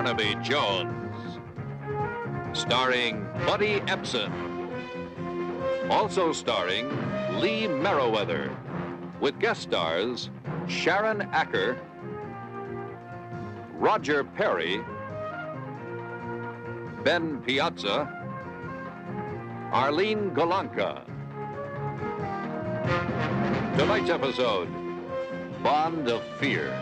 Barnaby Jones, starring Buddy Epson. Also starring Lee Merriweather, with guest stars Sharon Acker, Roger Perry, Ben Piazza, Arlene Golanka. Tonight's episode, Bond of Fear.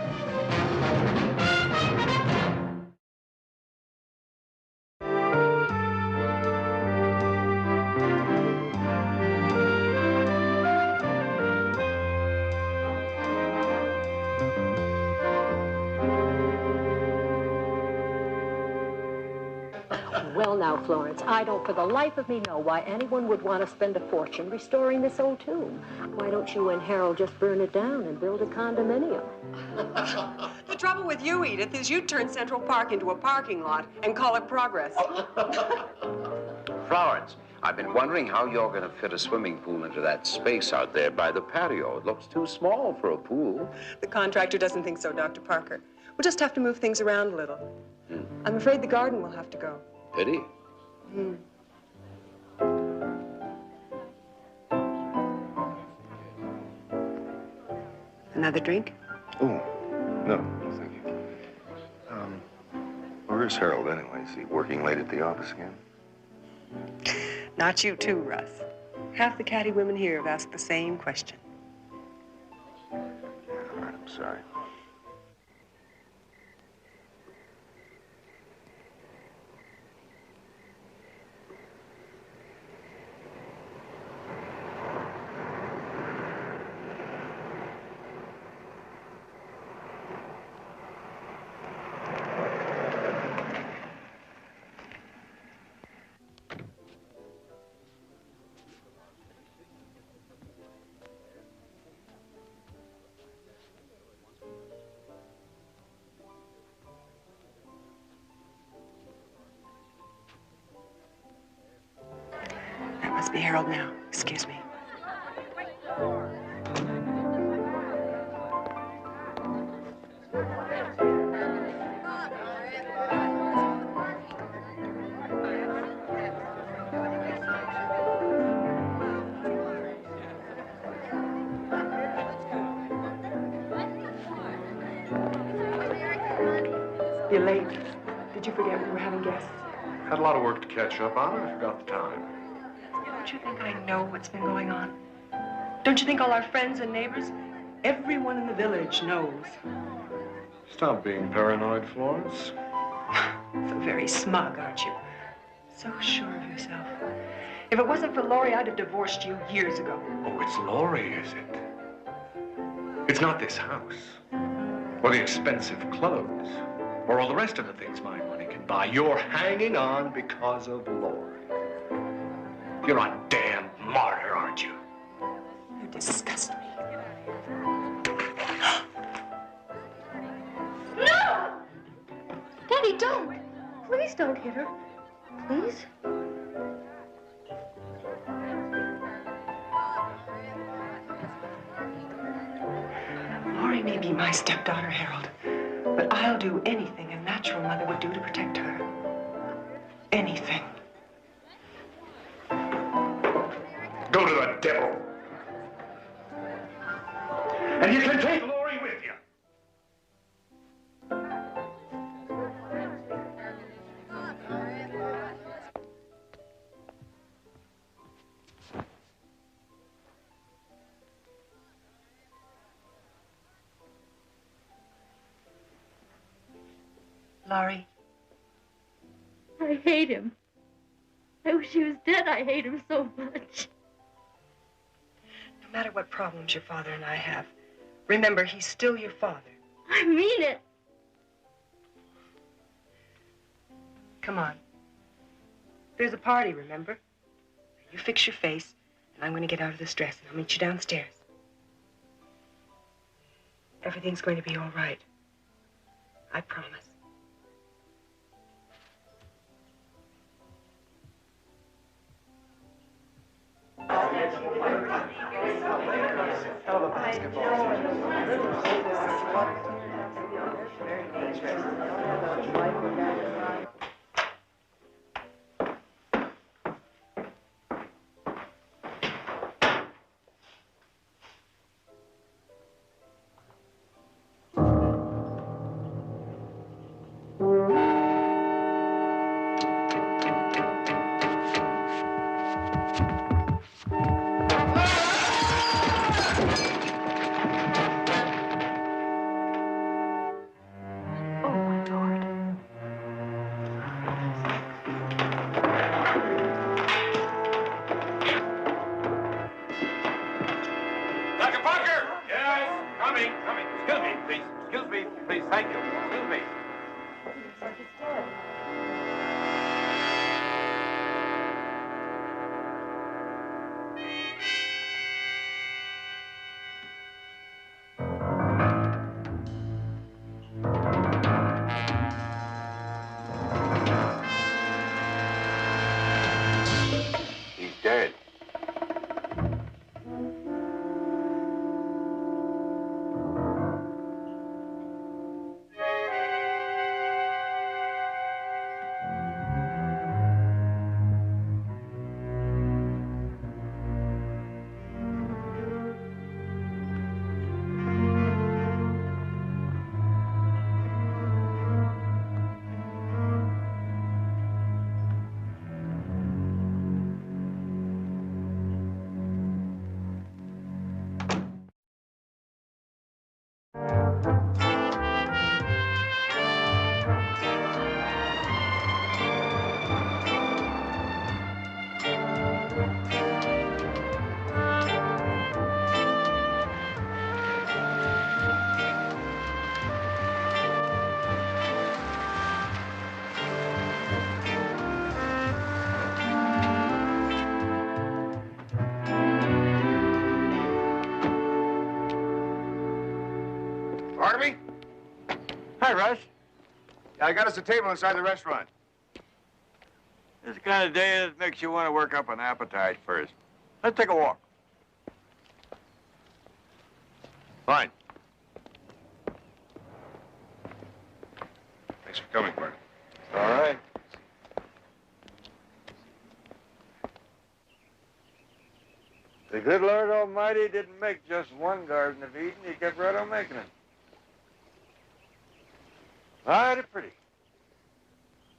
Well, now, Florence, I don't for the life of me know why anyone would want to spend a fortune restoring this old tomb. Why don't you and Harold just burn it down and build a condominium? The trouble with you, Edith, is you'd turn Central Park into a parking lot and call it progress. Florence, I've been wondering how you're going to fit a swimming pool into that space out there by the patio. It looks too small for a pool. The contractor doesn't think so, Dr. Parker. We'll just have to move things around a little. I'm afraid the garden will have to go. Pity. Another drink? Oh, no, thank you. Where's Harold anyway? Is he working late at the office again? Not you too, Russ. Half the catty women here have asked the same question. Yeah, all right, I'm sorry. That must be Harold now. Excuse me. You're late. Did you forget we were having guests? Had a lot of work to catch up on, and I forgot the time. Don't you think I know what's been going on? Don't you think all our friends and neighbors, everyone in the village knows? Stop being paranoid, Florence. So very smug, aren't you? So sure of yourself. If it wasn't for Laurie, I'd have divorced you years ago. Oh, it's Laurie, is it? It's not this house, or the expensive clothes, or all the rest of the things my money can buy. You're hanging on because of Laurie. You're a damn martyr, aren't you? You disgust me. No! Daddy, don't! Please don't hit her. Please? Laurie may be my stepdaughter, Harold, but I'll do anything a natural mother would do to protect her. Anything. Go to the devil. And you can take Laurie with you. Laurie. I hate him. I wish he was dead. I hate him so much. No matter what problems your father and I have, remember, he's still your father. I mean it. Come on. There's a party, remember? You fix your face, and I'm going to get out of this dress, and I'll meet you downstairs. Everything's going to be all right. I promise. please. Excuse me, please. Thank you. Excuse me. Looks like he's dead. He's dead. Barnaby? Hi, Russ. I got us a table inside the restaurant. This kind of day that makes you want to work up an appetite first. Let's take a walk. Fine. Thanks for coming, Bart. All right. The good Lord Almighty didn't make just one Garden of Eden. He kept right on making it. Mighty pretty.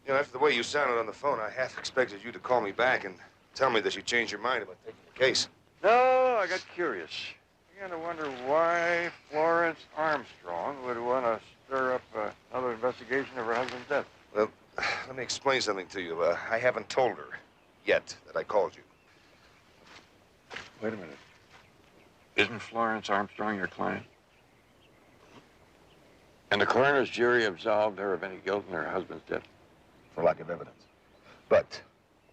You know, after the way you sounded on the phone, I half expected you to call me back and tell me that you changed your mind about taking the case. No, I got curious. I began to wonder why Florence Armstrong would want to stir up another investigation of her husband's death. Well, let me explain something to you. I haven't told her yet that I called you. Wait a minute. Isn't Florence Armstrong your client? And the coroner's jury absolved her of any guilt in her husband's death? For lack of evidence. But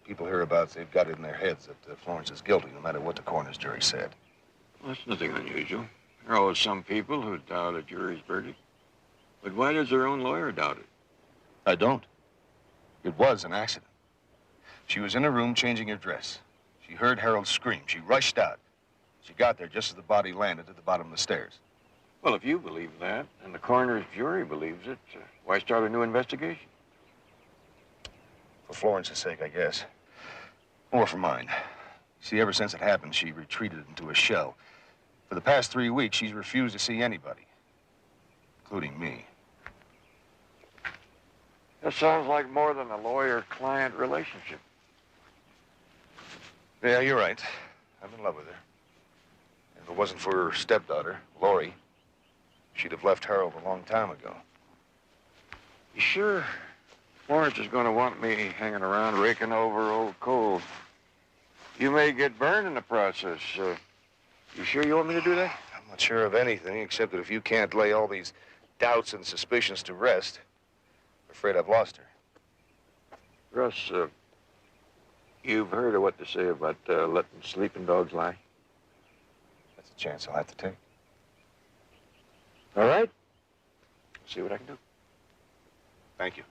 people hereabouts, they've got it in their heads that Florence is guilty, no matter what the coroner's jury said. Well, that's nothing unusual. There are always some people who doubt a jury's verdict. But why does her own lawyer doubt it? I don't. It was an accident. She was in her room changing her dress. She heard Harold scream. She rushed out. She got there just as the body landed at the bottom of the stairs. Well, if you believe that, and the coroner's jury believes it, why start a new investigation? For Florence's sake, I guess. Or for mine. See, ever since it happened, she retreated into a shell. For the past 3 weeks, she's refused to see anybody, including me. That sounds like more than a lawyer-client relationship. Yeah, you're right. I'm in love with her. If it wasn't for her stepdaughter, Lori, she'd have left Harold a long time ago. You sure Florence is going to want me hanging around raking over old coals? You may get burned in the process. You sure you want me to do that? I'm not sure of anything, except that if you can't lay all these doubts and suspicions to rest, I'm afraid I've lost her. Russ, you've heard of what they say about letting sleeping dogs lie? That's a chance I'll have to take. All right. See what I can do. Thank you.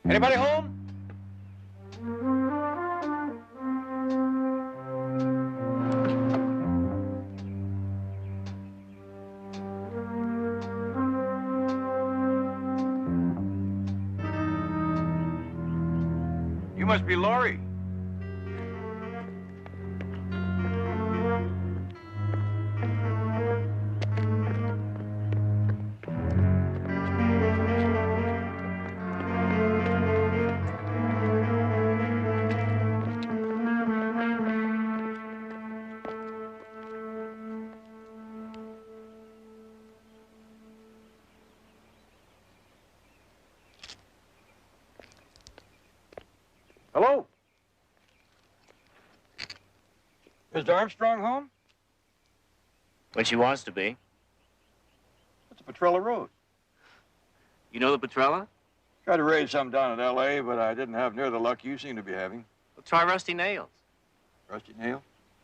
Anybody home? You must be Laurie. Hello? Mr. Armstrong home? When she wants to be. That's a Petrella Road. You know the Petrella? Tried to raise some down in L.A., but I didn't have near the luck you seem to be having. Well, try rusty nails. Rusty nail?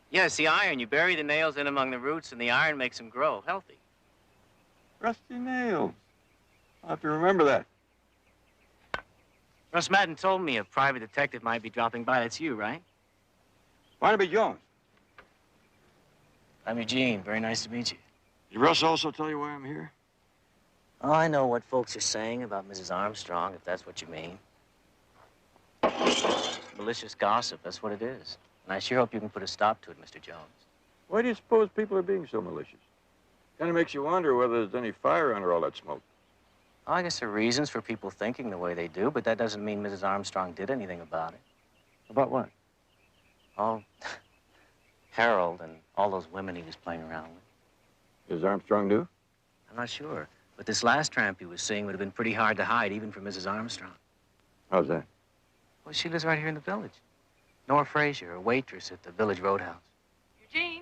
Yeah, see, iron. You bury the nails in among the roots, and the iron makes them grow healthy. Rusty nails. I'll have to remember that. Russ Madden told me a private detective might be dropping by. That's you, right? Barnaby Jones. I'm Eugene. Very nice to meet you. Did Russ also tell you why I'm here? Oh, I know what folks are saying about Mrs. Armstrong, if that's what you mean. Malicious gossip, that's what it is. And I sure hope you can put a stop to it, Mr. Jones. Why do you suppose people are being so malicious? Kind of makes you wonder whether there's any fire under all that smoke. Oh, I guess there are reasons for people thinking the way they do, but that doesn't mean Mrs. Armstrong did anything about it. About what? Oh, Harold and all those women he was playing around with. Is Armstrong new? I'm not sure. But this last tramp he was seeing would have been pretty hard to hide, even for Mrs. Armstrong. How's that? Well, she lives right here in the village. Nora Frazier, a waitress at the village roadhouse. Eugene?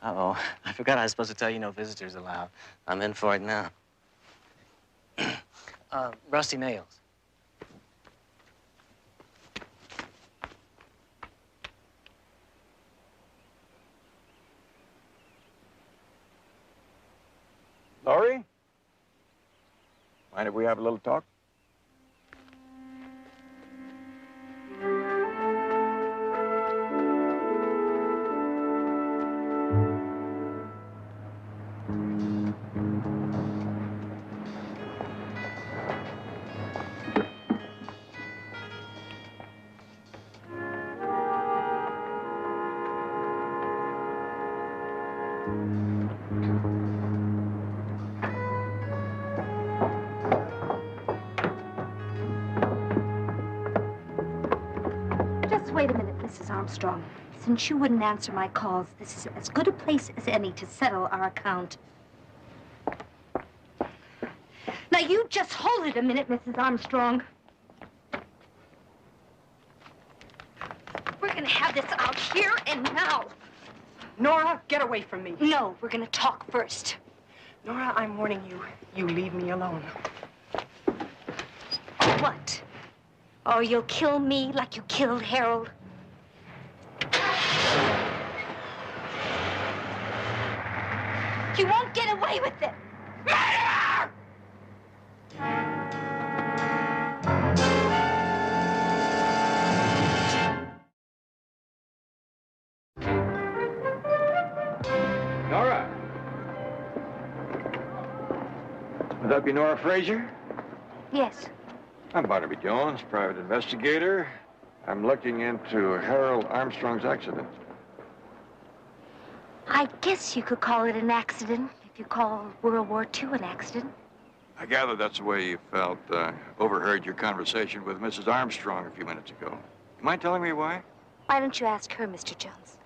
Uh-oh. I forgot I was supposed to tell you no visitors allowed. I'm in for it now. Rusty nails. Laurie? Mind if we have a little talk? Just wait a minute, Mrs. Armstrong. Since you wouldn't answer my calls, this is as good a place as any to settle our account. Now, you just hold it a minute, Mrs. Armstrong. We're gonna have this out here and now. Nora, get away from me. No, we're gonna talk first. Nora, I'm warning you. You leave me alone. What? Or you'll kill me like you killed Harold? You won't get away with it. Murderer! Nora! Would that be Nora Frazier? Yes. I'm Barnaby Jones, private investigator. I'm looking into Harold Armstrong's accident. I guess you could call it an accident if you call World War II an accident. I gather that's the way you felt. Overheard your conversation with Mrs. Armstrong a few minutes ago. You mind telling me why? Why don't you ask her, Mr. Jones?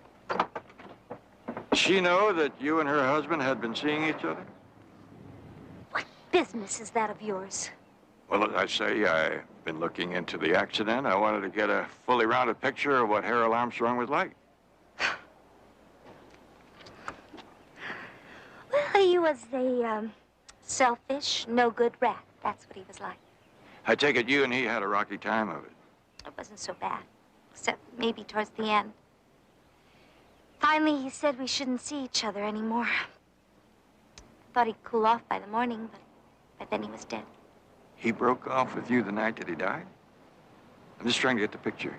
Does she know that you and her husband had been seeing each other? What business is that of yours? Well, as I say, I've been looking into the accident. I wanted to get a fully rounded picture of what Harold Armstrong was like. Well, he was a selfish, no-good rat. That's what he was like. I take it you and he had a rocky time of it. It wasn't so bad, except maybe towards the end. Finally, he said we shouldn't see each other anymore. Thought he'd cool off by the morning, but by then he was dead. He broke off with you the night that he died? I'm just trying to get the picture.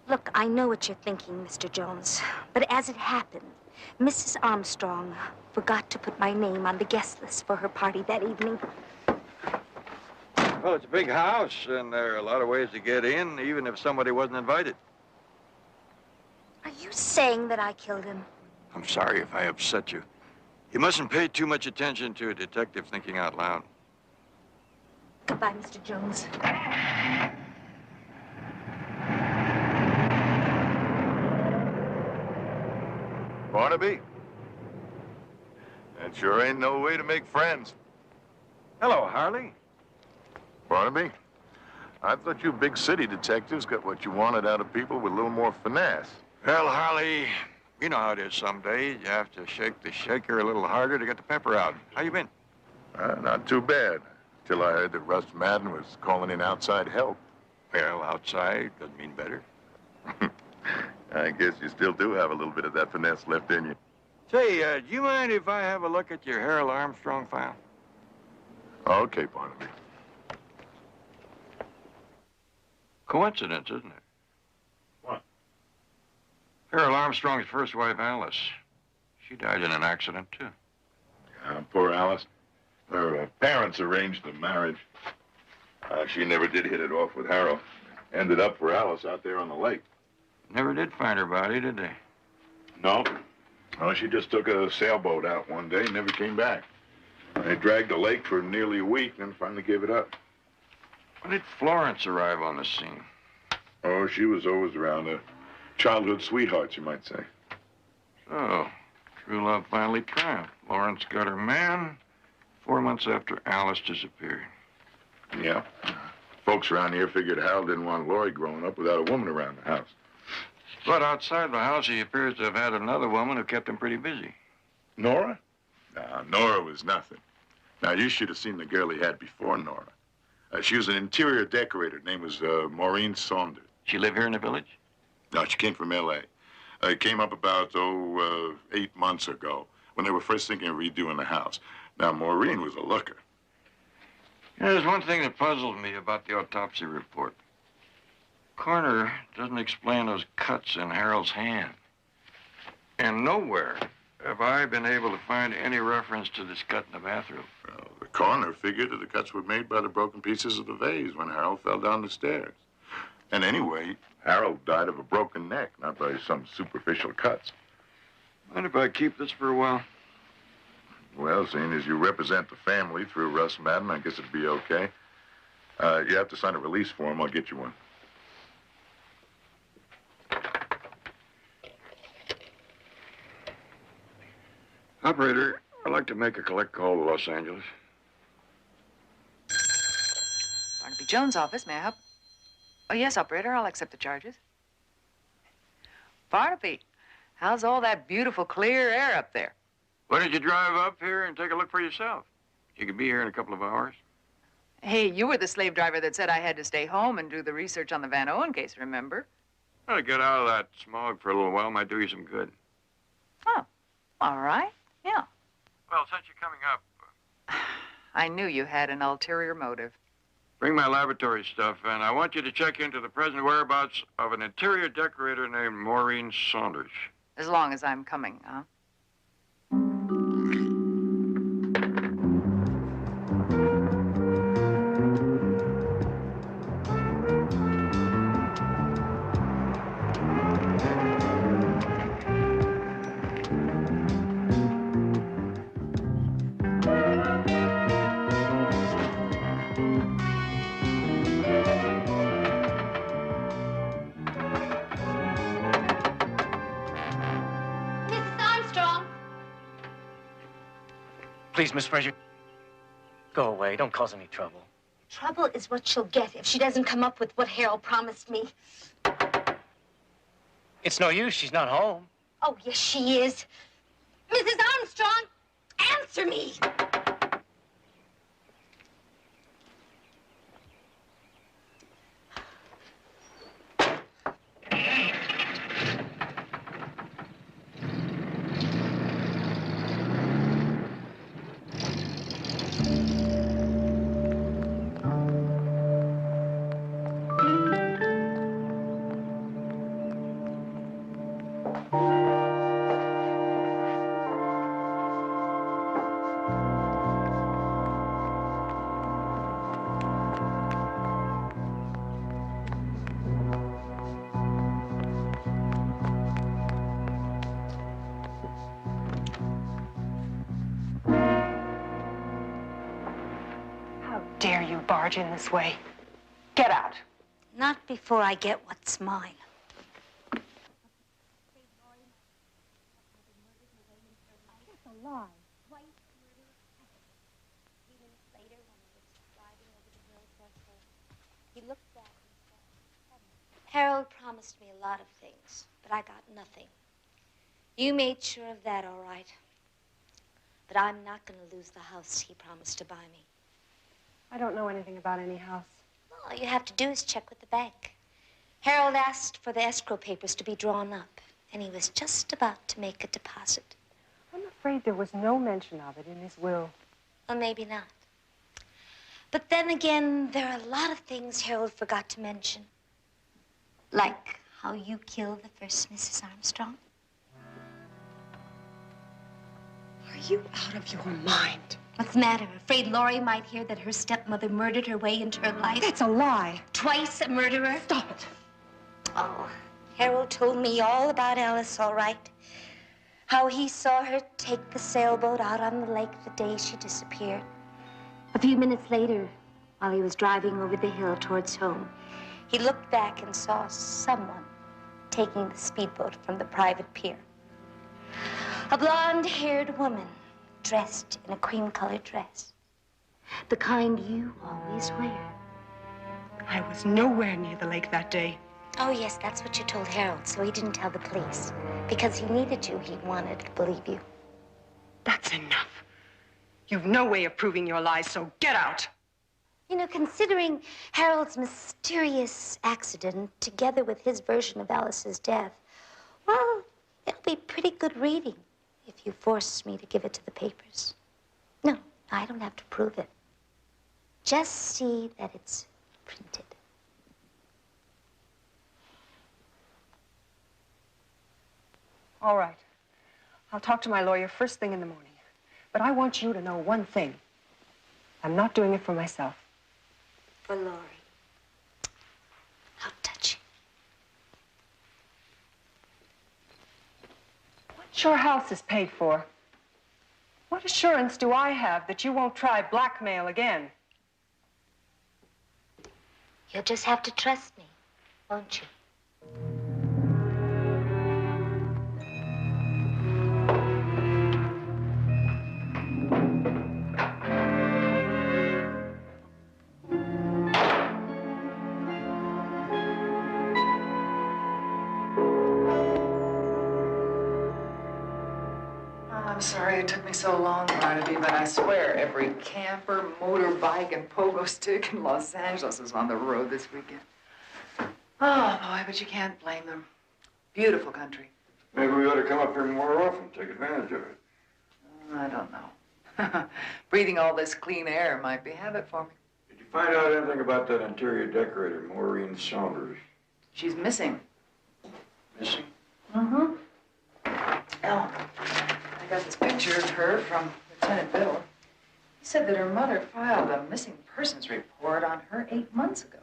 Look, I know what you're thinking, Mr. Jones. But as it happened, Mrs. Armstrong forgot to put my name on the guest list for her party that evening. Well, it's a big house, and there are a lot of ways to get in, even if somebody wasn't invited. Are you saying that I killed him? I'm sorry if I upset you. You mustn't pay too much attention to a detective thinking out loud. Goodbye, Mr. Jones. Barnaby? That sure ain't no way to make friends. Hello, Harley. Barnaby, I thought you big city detectives got what you wanted out of people with a little more finesse. Well, Harley, you know how it is some days. You have to shake the shaker a little harder to get the pepper out. How you been? Not too bad, till I heard that Russ Madden was calling in outside help. Well, outside doesn't mean better. I guess you still do have a little bit of that finesse left in you. Say, do you mind if I have a look at your Harold Armstrong file? Okay, Barnaby. Coincidence, isn't it? What? Harold Armstrong's first wife, Alice. She died in an accident, too. Poor Alice. Her parents arranged the marriage. She never did hit it off with Harold. Ended up for Alice out there on the lake. Never did find her body, did they? No. No, she just took a sailboat out one day and never came back. They dragged the lake for nearly a week, then finally gave it up. When did Florence arrive on the scene? Oh, she was always around. A childhood sweetheart, you might say. So, true love finally triumphed. Florence got her man 4 months after Alice disappeared. Yeah. Folks around here figured Harold didn't want Laurie growing up without a woman around the house. But outside the house, he appears to have had another woman who kept him pretty busy. Nora? No, Nora was nothing. Now, you should have seen the girl he had before Nora. She was an interior decorator. Her name was Maureen Saunders. She live here in the village? No, she came from L.A. Came up about, 8 months ago when they were first thinking of redoing the house. Now, Maureen was a looker. Yeah, there's one thing that puzzles me about the autopsy report. Coroner doesn't explain those cuts in Harold's hand. And nowhere have I been able to find any reference to this cut in the bathroom. Well, the coroner figured that the cuts were made by the broken pieces of the vase when Harold fell down the stairs. And anyway, Harold died of a broken neck, not by some superficial cuts. Mind if I keep this for a while? Well, seeing as you represent the family through Russ Madden, I guess it'd be okay. You have to sign a release form. I'll get you one. Operator, I'd like to make a collect call to Los Angeles. Barnaby Jones' office, may I help? Oh, yes, operator, I'll accept the charges. Barnaby, how's all that beautiful, clear air up there? Why don't you drive up here and take a look for yourself? You could be here in a couple of hours. Hey, you were the slave driver that said I had to stay home and do the research on the Van Owen case, remember? Well, to get out of that smog for a little while might do you some good. Oh, all right, yeah. Well, since you're coming up, I knew you had an ulterior motive. bring my laboratory stuff, and I want you to check into the present whereabouts of an interior decorator named Maureen Saunders. As long as I'm coming, huh? Please, Miss Fraser, go away. Don't cause any trouble. Trouble is what she'll get if she doesn't come up with what Harold promised me. It's no use. She's not home. Oh, yes, she is. Mrs. Armstrong, answer me. How dare you barge in this way? Get out. Not before I get what's mine. That's a lie. He looked back and saw Harold promised me a lot of things, but I got nothing. You made sure of that, all right. But I'm not going to lose the house he promised to buy me. I don't know anything about any house. All you have to do is check with the bank. Harold asked for the escrow papers to be drawn up, and he was just about to make a deposit. I'm afraid there was no mention of it in his will. Well, maybe not. But then again, there are a lot of things Harold forgot to mention. Like how you killed the first Mrs. Armstrong. Are you out of your mind? What's the matter? Afraid Laurie might hear that her stepmother murdered her way into her life? That's a lie. Twice a murderer? Stop it. Oh, Harold told me all about Alice, all right. How he saw her take the sailboat out on the lake the day she disappeared. A few minutes later, while he was driving over the hill towards home, he looked back and saw someone taking the speedboat from the private pier. A blonde-haired woman dressed in a cream-colored dress. The kind you always wear. I was nowhere near the lake that day. Oh, yes, that's what you told Harold, so he didn't tell the police. Because he needed you, he wanted to believe you. That's enough. You've no way of proving your lies, so get out. You know, considering Harold's mysterious accident, together with his version of Alice's death, well, it'll be pretty good reading if you force me to give it to the papers. No, I don't have to prove it. Just see that it's printed. All right. I'll talk to my lawyer first thing in the morning. But I want you to know one thing. I'm not doing it for myself. For Laurie. How touching. Once your house is paid for, what assurance do I have that you won't try blackmail again? You'll just have to trust me, won't you? I'm sorry it took me so long, Barnaby, but I swear every camper, motorbike, and pogo stick in Los Angeles is on the road this weekend. Oh, boy, but you can't blame them. Beautiful country. Maybe we ought to come up here more often, take advantage of it. I don't know. Breathing all this clean air might be habit for me. Did you find out anything about that interior decorator, Maureen Saunders? She's missing. Missing? Mm-hmm. Oh, I got this picture of her from Lieutenant Bill. He said that her mother filed a missing persons report on her 8 months ago.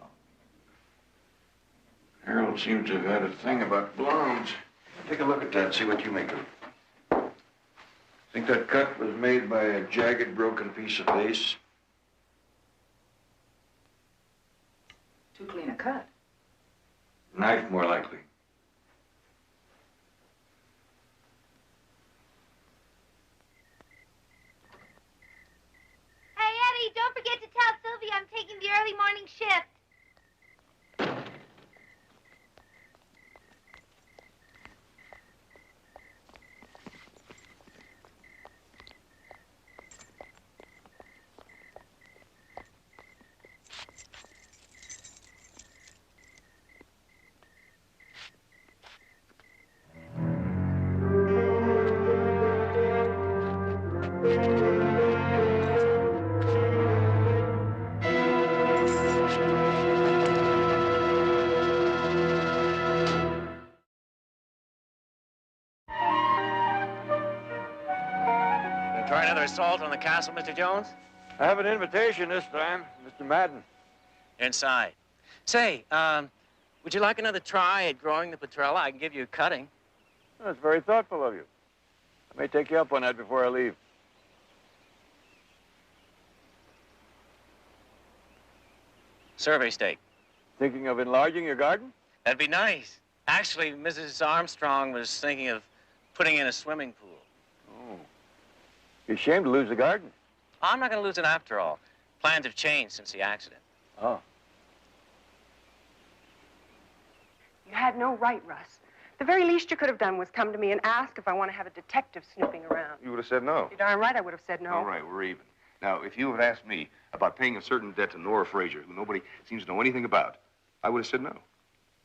Harold seems to have had a thing about blondes. Take a look at that, see what you make of it. Think that cut was made by a jagged, broken piece of lace? Too clean a cut. Knife, more likely. Hey, Eddie, don't forget to tell Sylvia I'm taking the early morning shift. Try another assault on the castle, Mr. Jones? I have an invitation this time, Mr. Madden. Inside. Say, would you like another try at growing the Petrella? I can give you a cutting. That's very thoughtful of you. I may take you up on that before I leave. Survey stake. Thinking of enlarging your garden? That'd be nice. Actually, Mrs. Armstrong was thinking of putting in a swimming pool. Oh. You're ashamed to lose the garden. I'm not going to lose it after all. Plans have changed since the accident. Oh. You had no right, Russ. The very least you could have done was come to me and ask if I want to have a detective snooping around. You would have said no. You're darn right I would have said no. All right, we're even. Now, if you had asked me about paying a certain debt to Nora Fraser, who nobody seems to know anything about, I would have said no.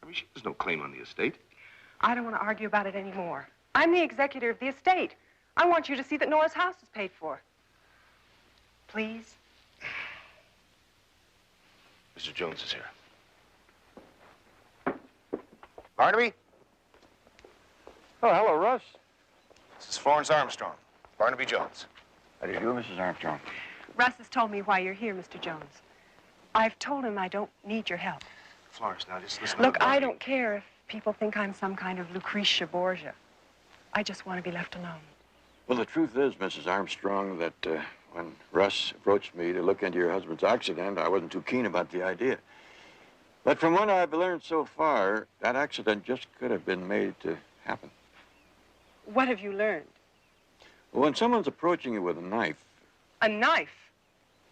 I mean, she has no claim on the estate. I don't want to argue about it anymore. I'm the executor of the estate. I want you to see that Nora's house is paid for. Please? Mr. Jones is here. Barnaby? Oh, hello, Russ. This is Florence Armstrong. Barnaby Jones. How do you do, Mrs. Armstrong? Russ has told me why you're here, Mr. Jones. I've told him I don't need your help. Florence, now just listen. Look, I don't care if people think I'm some kind of Lucretia Borgia. I just want to be left alone. Well, the truth is, Mrs. Armstrong, that when Russ approached me to look into your husband's accident, I wasn't too keen about the idea. But from what I've learned so far, that accident just could have been made to happen. What have you learned? Well, when someone's approaching you with a knife... A knife?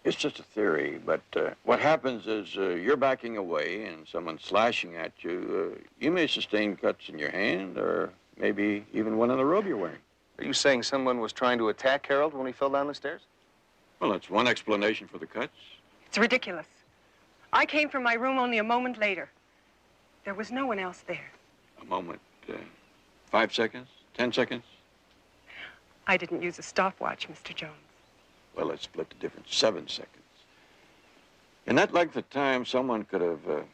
It's just a theory, but what happens is you're backing away and someone's slashing at you. You may sustain cuts in your hand or maybe even one in the robe you're wearing. Are you saying someone was trying to attack Harold when he fell down the stairs? Well, that's one explanation for the cuts. It's ridiculous. I came from my room only a moment later. There was no one else there. A moment. 5 seconds? 10 seconds? I didn't use a stopwatch, Mr. Jones. Well, let's split the difference. 7 seconds. In that length of time, someone could have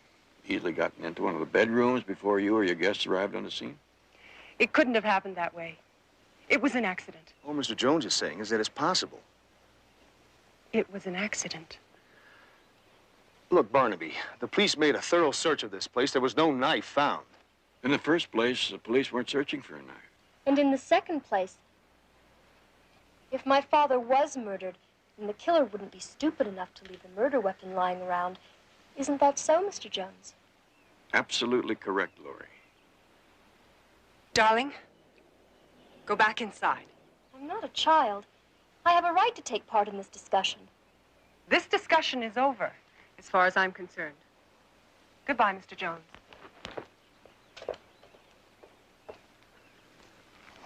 easily gotten into one of the bedrooms before you or your guests arrived on the scene. It couldn't have happened that way. It was an accident. All Mr. Jones is saying is that it's possible. It was an accident. Look, Barnaby, the police made a thorough search of this place. There was no knife found. In the first place, the police weren't searching for a knife. And in the second place, if my father was murdered, then the killer wouldn't be stupid enough to leave a murder weapon lying around. Isn't that so, Mr. Jones? Absolutely correct, Laurie. Darling, go back inside. I'm not a child. I have a right to take part in this discussion. This discussion is over, as far as I'm concerned. Goodbye, Mr. Jones.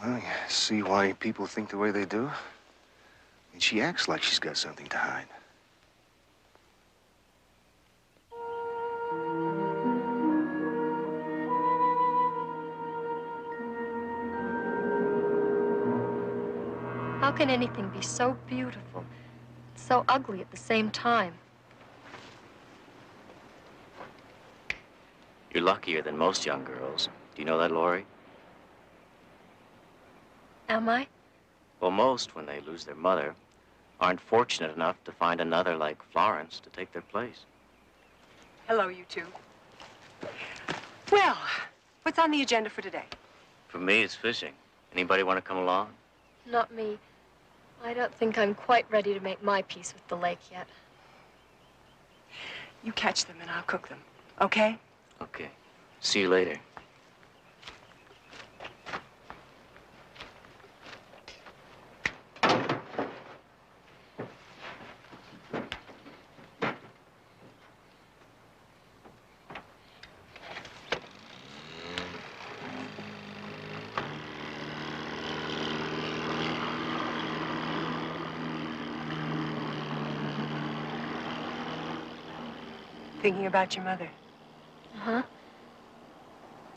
Well, you see why people think the way they do? I mean, she acts like she's got something to hide. How can anything be so beautiful, so ugly at the same time? You're luckier than most young girls. Do you know that, Laurie? Am I? Well, most, when they lose their mother, aren't fortunate enough to find another like Florence to take their place. Hello, you two. Well, what's on the agenda for today? For me, it's fishing. Anybody want to come along? Not me. I don't think I'm quite ready to make my peace with the lake yet. You catch them and I'll cook them, okay? Okay. See you later. Thinking about your mother. Uh-huh.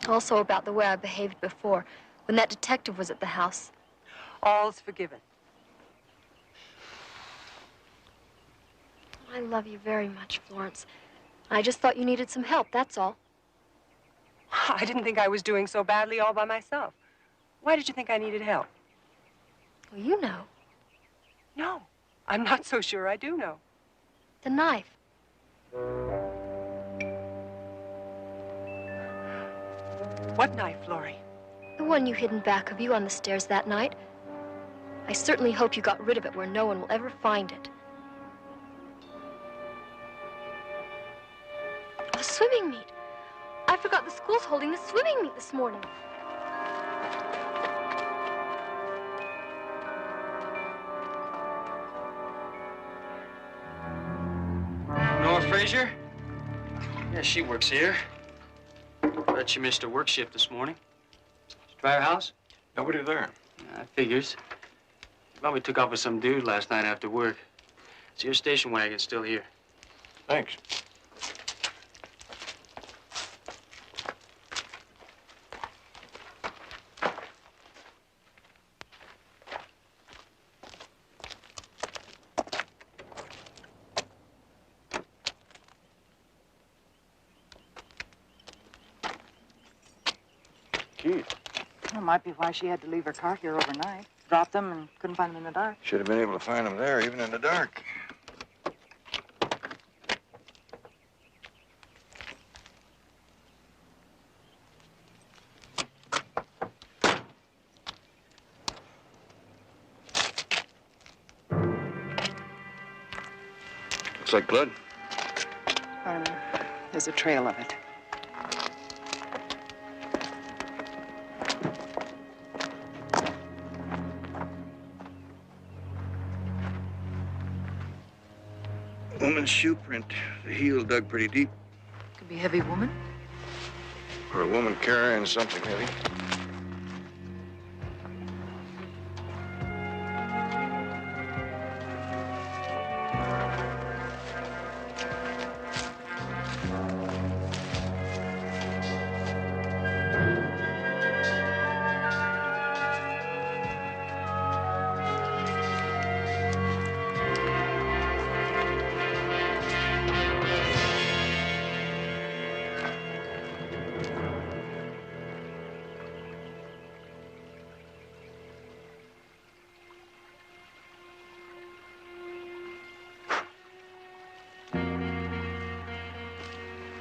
Also about the way I behaved before, when that detective was at the house. All's forgiven. I love you very much, Florence. I just thought you needed some help, that's all. I didn't think I was doing so badly all by myself. Why did you think I needed help? Well, you know. No, I'm not so sure I do know. The knife. What knife, Laurie? The one you hid in back of you on the stairs that night. I certainly hope you got rid of it where no one will ever find it. a swimming meet. I forgot the school's holding the swimming meet this morning. Nora Frazier? Yeah, she works here. Bet she missed her work shift this morning. Did you try her house? Nobody there. Yeah, figures. She probably took off with some dude last night after work. So your station wagon's still here. Thanks. Keith. That might be why she had to leave her car here overnight. Dropped them and couldn't find them in the dark. Should have been able to find them there, even in the dark. Looks like blood. There's a trail of it. Woman's shoe print. The heel dug pretty deep. Could be a heavy woman. Or a woman carrying something heavy.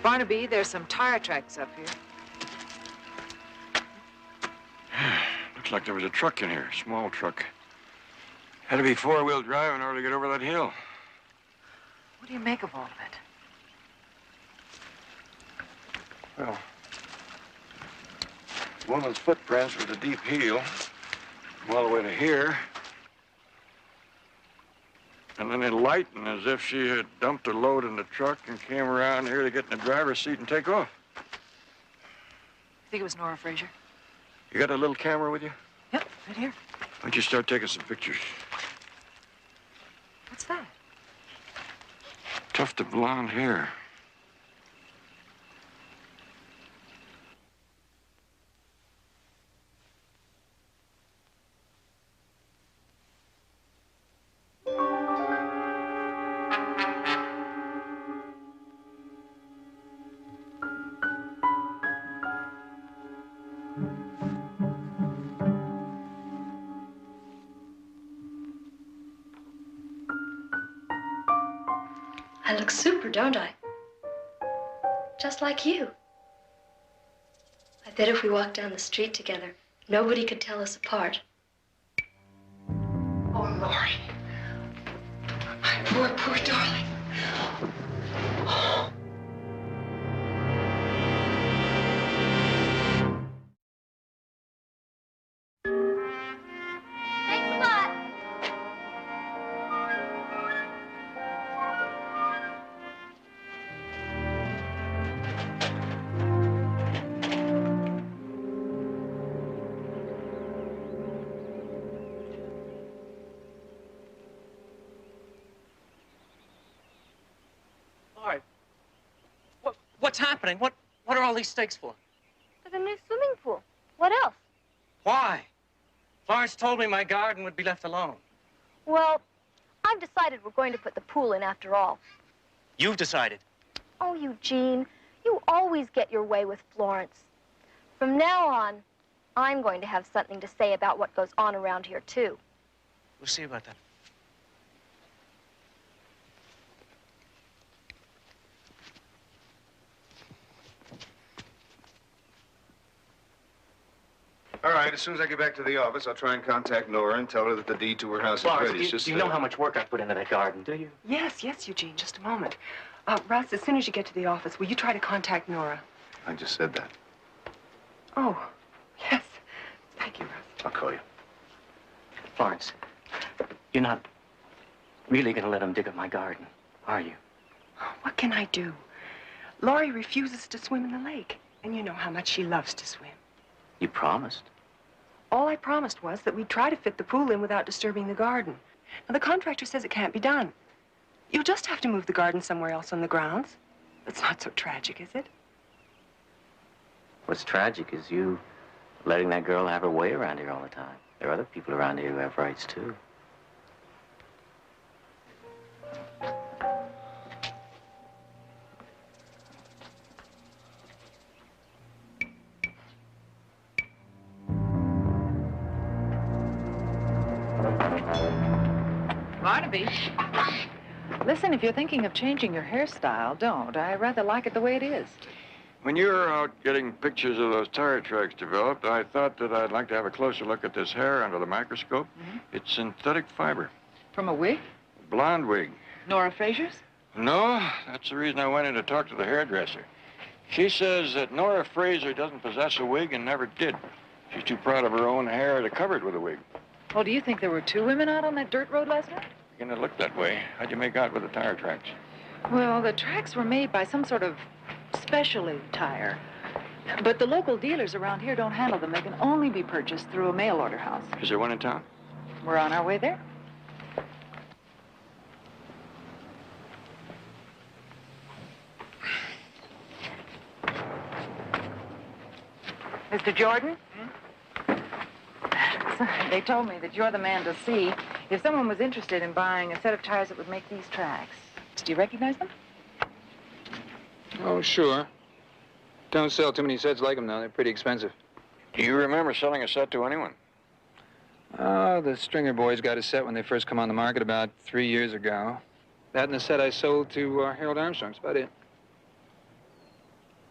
Barnaby, there's some tire tracks up here. Looks like there was a truck in here, a small truck. Had to be four-wheel drive in order to get over that hill. What do you make of all of it? Well, woman's footprints with a deep heel, from all the way to here. And then it lightened as if she had dumped her load in the truck and came around here to get in the driver's seat and take off. Think it was Nora Frazier? You got a little camera with you? Yep, right here. Why don't you start taking some pictures? What's that? Tuft of blonde hair. I look super, don't I? Just like you. I bet if we walked down the street together, nobody could tell us apart. Oh, Lori. My poor, poor darling. Thanks a lot. What's happening? What are all these stakes for? For the new swimming pool. What else? Why? Florence told me my garden would be left alone. Well, I've decided we're going to put the pool in after all. You've decided. Oh, Eugene, you always get your way with Florence. From now on, I'm going to have something to say about what goes on around here, too. We'll see about that. All right. right, as soon as I get back to the office, I'll try and contact Nora and tell her that the deed to her house is Florence, ready. do you know how much work I put into that garden, do you? Yes, yes, Eugene, just a moment. Russ, as soon as you get to the office, will you try to contact Nora? I just said that. Oh, yes. Thank you, Russ. I'll call you. Florence, you're not really going to let him dig up my garden, are you? What can I do? Laurie refuses to swim in the lake, and you know how much she loves to swim. You promised. All I promised was that we'd try to fit the pool in without disturbing the garden. Now, the contractor says it can't be done. You'll just have to move the garden somewhere else on the grounds. It's not so tragic, is it? What's tragic is you letting that girl have her way around here all the time. There are other people around here who have rights, too. Barnaby. Listen, if you're thinking of changing your hairstyle, don't. I rather like it the way it is. When you were out getting pictures of those tire tracks developed, I thought that I'd like to have a closer look at this hair under the microscope. It's synthetic fiber. From a wig? Blonde wig. Nora Fraser's? No, that's the reason I went in to talk to the hairdresser. She says that Nora Fraser doesn't possess a wig and never did. She's too proud of her own hair to cover it with a wig. Oh, do you think there were two women out on that dirt road last night? It looked that way. How'd you make out with the tire tracks? Well, the tracks were made by some sort of specialty tire. But the local dealers around here don't handle them. They can only be purchased through a mail order house. Is there one in town? We're on our way there. Mr. Jordan? They told me that you're the man to see if someone was interested in buying a set of tires that would make these tracks. Do you recognize them? Oh, sure. Don't sell too many sets like them, though. They're pretty expensive. Do you remember selling a set to anyone? Oh, the Stringer boys got a set when they first come on the market about 3 years ago. That and the set I sold to Harold Armstrong. That's about it.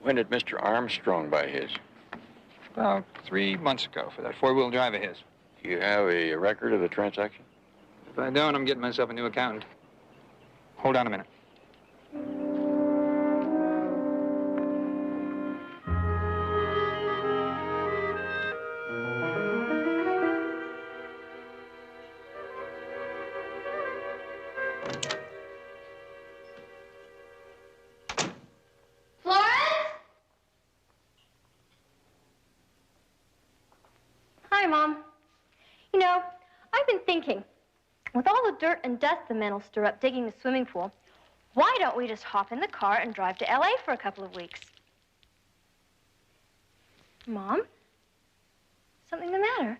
When did Mr. Armstrong buy his? About 3 months ago for that four-wheel drive of his. Do you have a record of the transaction? If I don't, I'm getting myself a new accountant. Hold on a minute. Hi, Mom. You know, I've been thinking, with all the dirt and dust the men will stir up digging the swimming pool, why don't we just hop in the car and drive to L.A. for a couple of weeks? Mom? Something the matter?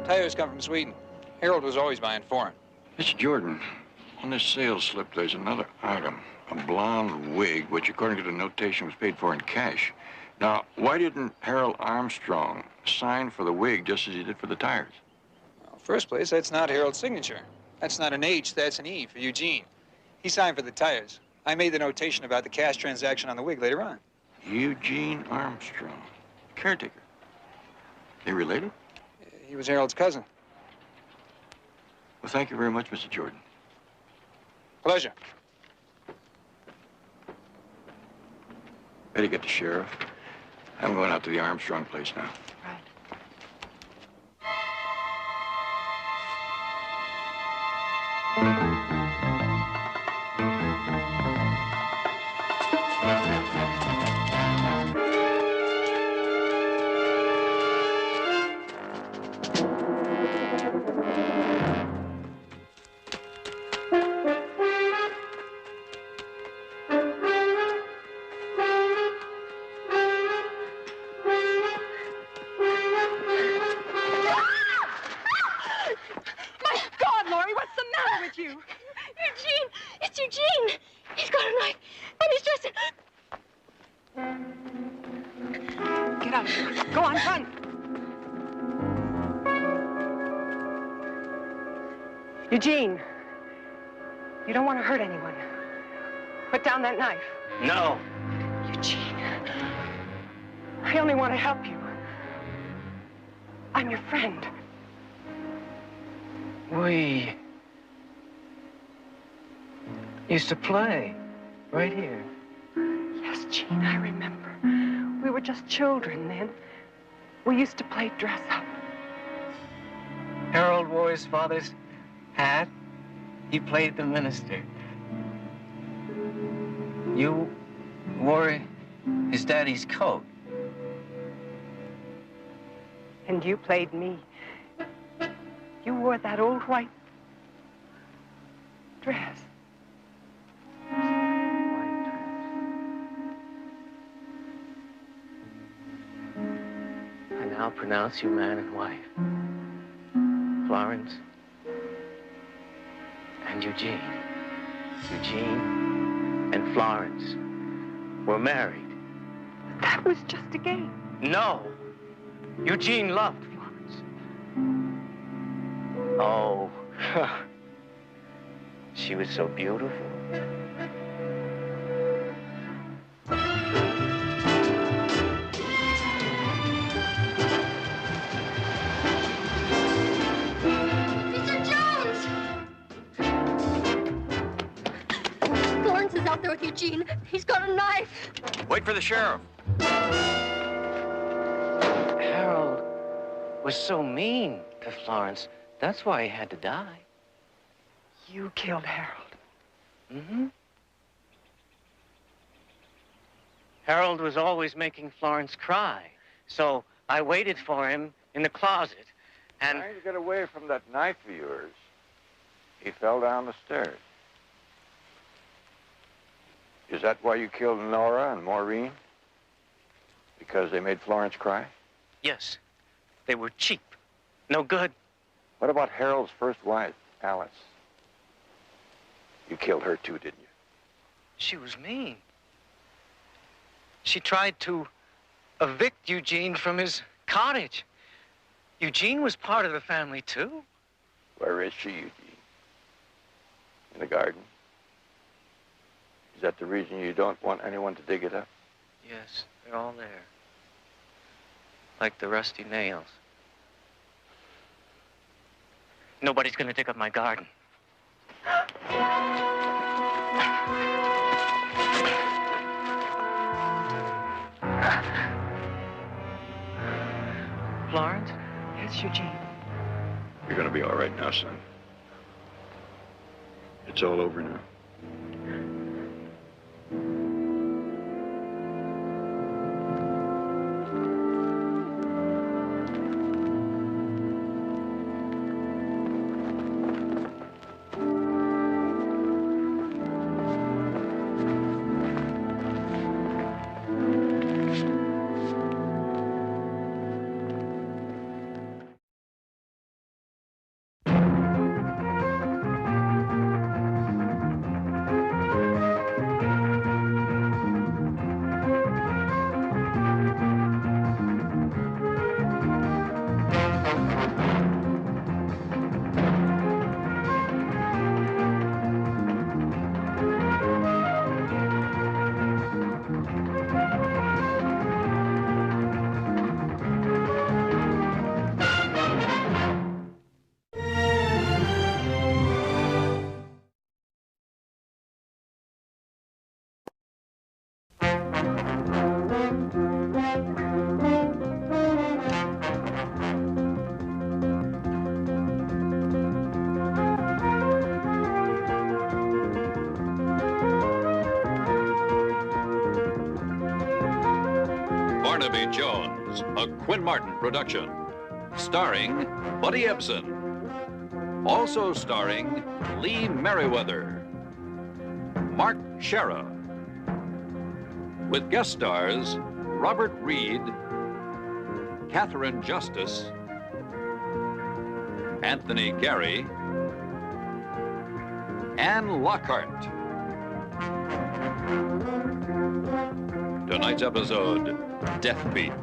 Tires come from Sweden. Harold was always buying foreign. Mr. Jordan, on this sales slip, there's another item, a blonde wig, which, according to the notation, was paid for in cash. Now, why didn't Harold Armstrong sign for the wig just as he did for the tires? Well, first place, that's not Harold's signature. That's not an H, that's an E for Eugene. He signed for the tires. I made the notation about the cash transaction on the wig later on. Eugene Armstrong, caretaker. They related? He was Harold's cousin. Well, thank you very much, Mr. Jordan. Pleasure. Better get the sheriff. I'm going out to the Armstrong place now. Right. Eugene, you don't want to hurt anyone. Put down that knife. No. Eugene, I only want to help you. I'm your friend. We used to play right here. Yes, Gene, I remember. We were just children then. We used to play dress up. Harold wore his father's hat. He played the minister. You wore his daddy's coat. And you played me. You wore that old white dress. I now pronounce you man and wife. Florence and Eugene. Eugene and Florence were married. That was just a game. No. Eugene loved Florence. Oh, she was so beautiful. Out there with Eugene. He's got a knife. Wait for the sheriff. Harold was so mean to Florence. That's why he had to die. You killed Harold. Mm-hmm. Harold was always making Florence cry. So I waited for him in the closet and... Trying to get away from that knife of yours. He fell down the stairs. Is that why you killed Nora and Maureen? Because they made Florence cry? Yes. They were cheap. No good. What about Harold's first wife, Alice? You killed her too, didn't you? She was mean. She tried to evict Eugene from his cottage. Eugene was part of the family, too. Where is she, Eugene? In the garden? Is that the reason you don't want anyone to dig it up? Yes, they're all there. Like the rusty nails. Nobody's gonna dig up my garden. Florence? Yes, Eugene. You're gonna be all right now, son. It's all over now. Jones, a Quinn Martin production. Starring Buddy Ebsen. Also starring Lee Merriweather, Mark Shera, with guest stars Robert Reed, Catherine Justice, Anthony Gary, Anne Lockhart. Tonight's episode, Death Beat.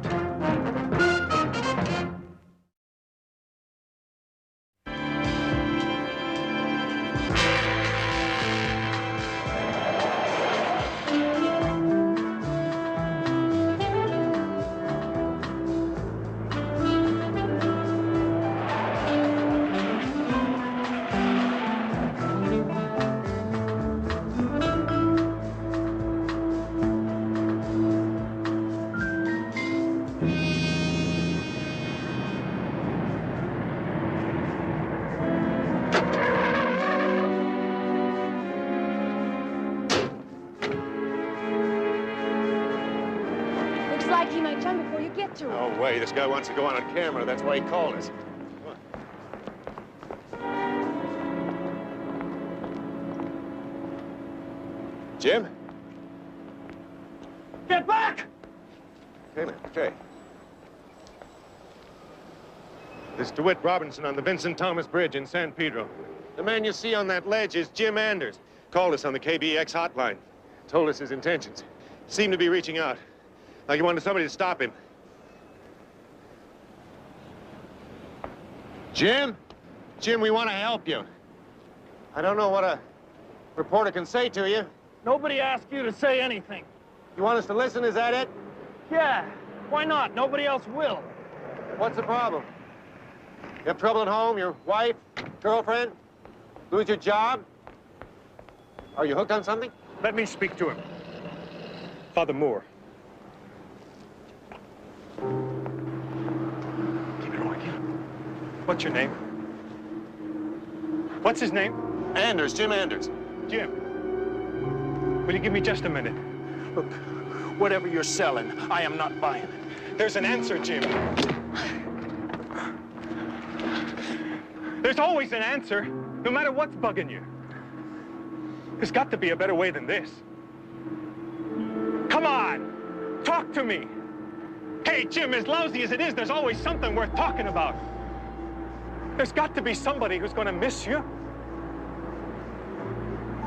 No way. This guy wants to go on camera. That's why he called us. Jim? Get back! Okay, man. Okay. This is DeWitt Robinson on the Vincent Thomas Bridge in San Pedro. The man you see on that ledge is Jim Anders. Called us on the KBX hotline. Told us his intentions. Seemed to be reaching out. Like he wanted somebody to stop him. Jim? Jim, we want to help you. I don't know what a reporter can say to you. Nobody asked you to say anything. You want us to listen, is that it? Yeah, why not? Nobody else will. What's the problem? You have trouble at home? Your wife? Girlfriend? Lose your job? Are you hooked on something? Let me speak to him. Father Moore. Keep it on. What's your name? What's his name? Anders, Jim Anders. Jim. Will you give me just a minute? Look, whatever you're selling, I am not buying it. There's an answer, Jim. There's always an answer, no matter what's bugging you. There's got to be a better way than this. Come on, talk to me. Hey, Jim, as lousy as it is, there's always something worth talking about. There's got to be somebody who's going to miss you.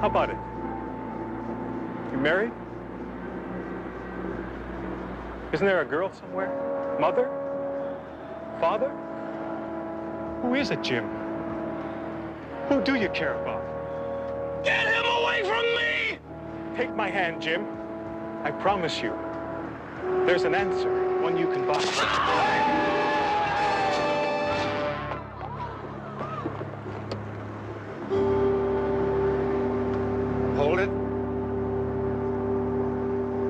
How about it? You married? Isn't there a girl somewhere? Mother? Father? Who is it, Jim? Who do you care about? Get him away from me! Take my hand, Jim. I promise you, there's an answer, one you can buy. Hold it.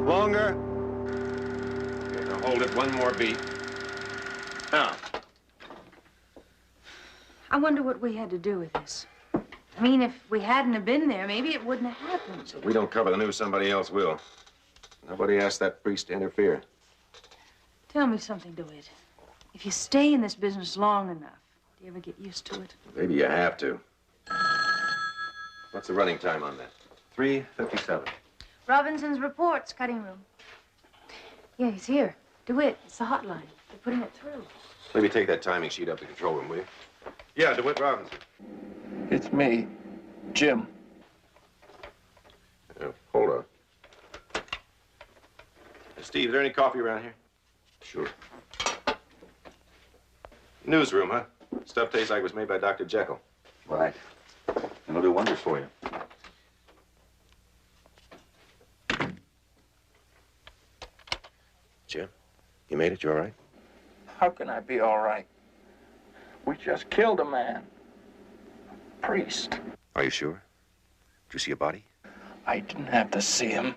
Longer. Okay, now hold it one more beat. Now. I wonder what we had to do with this. I mean, if we hadn't have been there, maybe it wouldn't have happened. If we don't cover the news, somebody else will. Nobody asked that priest to interfere. Tell me something, DeWitt. If you stay in this business long enough, do you ever get used to it? Maybe you have to. What's the running time on that? 3:57. Robinson's reports, cutting room. Yeah, he's here. DeWitt, it's the hotline. They're putting it through. Maybe take that timing sheet up to the control room, will you? Yeah, DeWitt Robinson. It's me, Jim. Hold on. Steve, is there any coffee around here? Sure. Newsroom, huh? Stuff tastes like it was made by Dr. Jekyll. Right. It'll do wonders for you. Jim, you made it? You all right? How can I be all right? We just killed a man. A priest. Are you sure? Did you see a body? I didn't have to see him.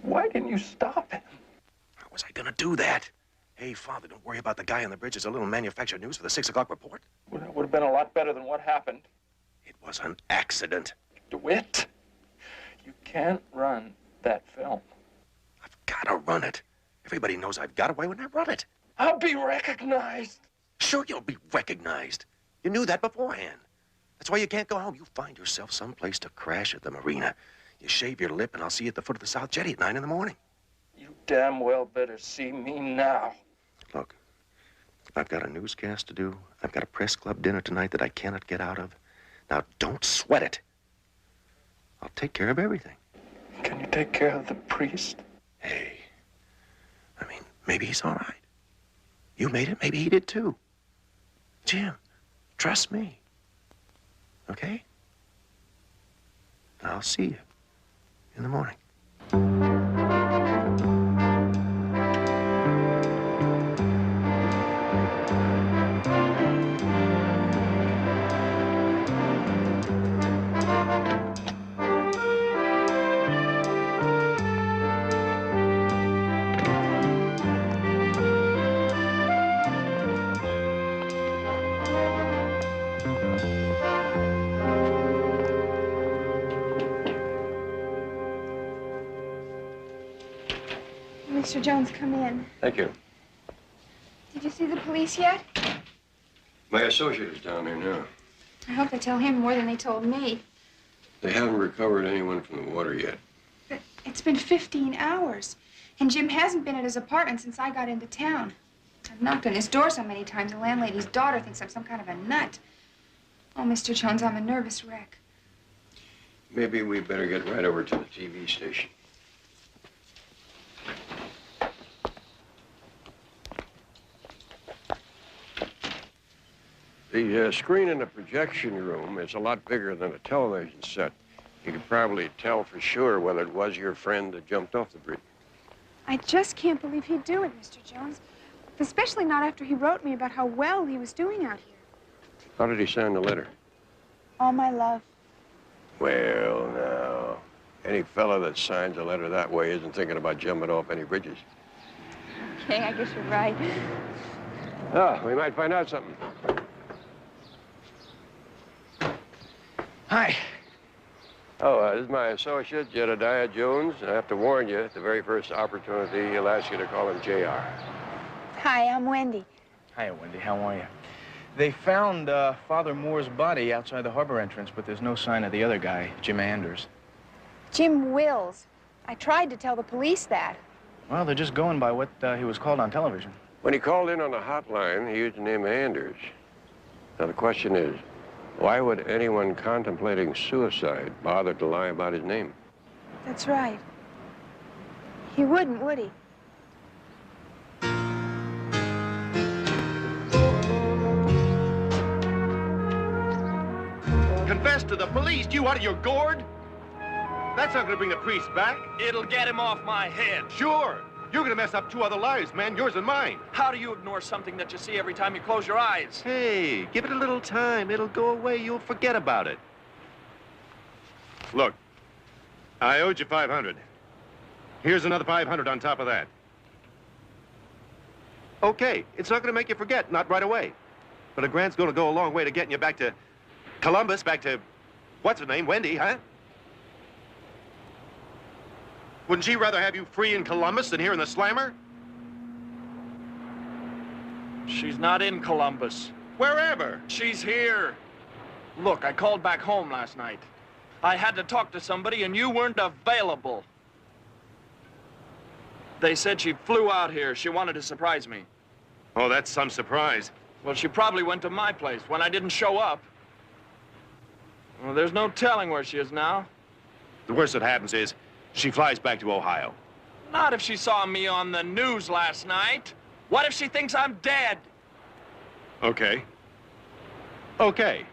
Why didn't you stop him? How was I gonna do that? Hey, Father, don't worry about the guy on the bridge. There's a little manufactured news for the 6 o'clock report. Well, that would have been a lot better than what happened. It was an accident. DeWitt, you can't run that film. I've gotta run it. If Everybody knows I've got it. Why wouldn't I run it? I'll be recognized. Sure, you'll be recognized. You knew that beforehand. That's why you can't go home. You find yourself someplace to crash at the marina. You shave your lip, and I'll see you at the foot of the South Jetty at 9 in the morning. You damn well better see me now. Look, I've got a newscast to do. I've got a press club dinner tonight that I cannot get out of. Now, don't sweat it. I'll take care of everything. Can you take care of the priest? Hey, I mean, maybe he's all right. You made it. Maybe he did, too. Jim, trust me. Okay? I'll see you in the morning. Mr. Jones, come in. Thank you. Did you see the police yet? My associate is down there now. I hope they tell him more than they told me. They haven't recovered anyone from the water yet. But it's been 15 hours, and Jim hasn't been at his apartment since I got into town. I've knocked on his door so many times, the landlady's daughter thinks I'm some kind of a nut. Oh, Mr. Jones, I'm a nervous wreck. Maybe we better get right over to the TV station. The screen in the projection room is a lot bigger than a television set. You could probably tell for sure whether it was your friend that jumped off the bridge. I just can't believe he'd do it, Mr. Jones. Especially not after he wrote me about how well he was doing out here. How did he sign the letter? All my love. Well, now, any fella that signs a letter that way isn't thinking about jumping off any bridges. Okay, I guess you're right. Ah, we might find out something. Hi. Oh, this is my associate, Jedediah Jones. I have to warn you, at the very first opportunity, he'll ask you to call him J.R. Hi, I'm Wendy. Hi, Wendy. How are you? They found Father Moore's body outside the harbor entrance, but there's no sign of the other guy, Jim Anders. Jim Wills. I tried to tell the police that. Well, they're just going by what he was called on television. When he called in on the hotline, he used the name Anders. Now, the question is, why would anyone contemplating suicide bother to lie about his name? That's right. He wouldn't, would he? Confess to the police, you out of your gourd? That's not gonna bring the priest back. It'll get him off my head. Sure. You're gonna mess up 2 other lives, man, yours and mine. How do you ignore something that you see every time you close your eyes? Hey, give it a little time. It'll go away. You'll forget about it. Look, I owed you 500. Here's another 500 on top of that. Okay, it's not gonna make you forget, not right away. But a grant's gonna go a long way to getting you back to Columbus, back to, what's her name, Wendy, huh? Wouldn't she rather have you free in Columbus than here in the slammer? She's not in Columbus. Wherever. She's here. Look, I called back home last night. I had to talk to somebody and you weren't available. They said she flew out here. She wanted to surprise me. Oh, that's some surprise. Well, she probably went to my place when I didn't show up. Well, there's no telling where she is now. The worst that happens is she flies back to Ohio. Not if she saw me on the news last night. What if she thinks I'm dead? Okay. Okay.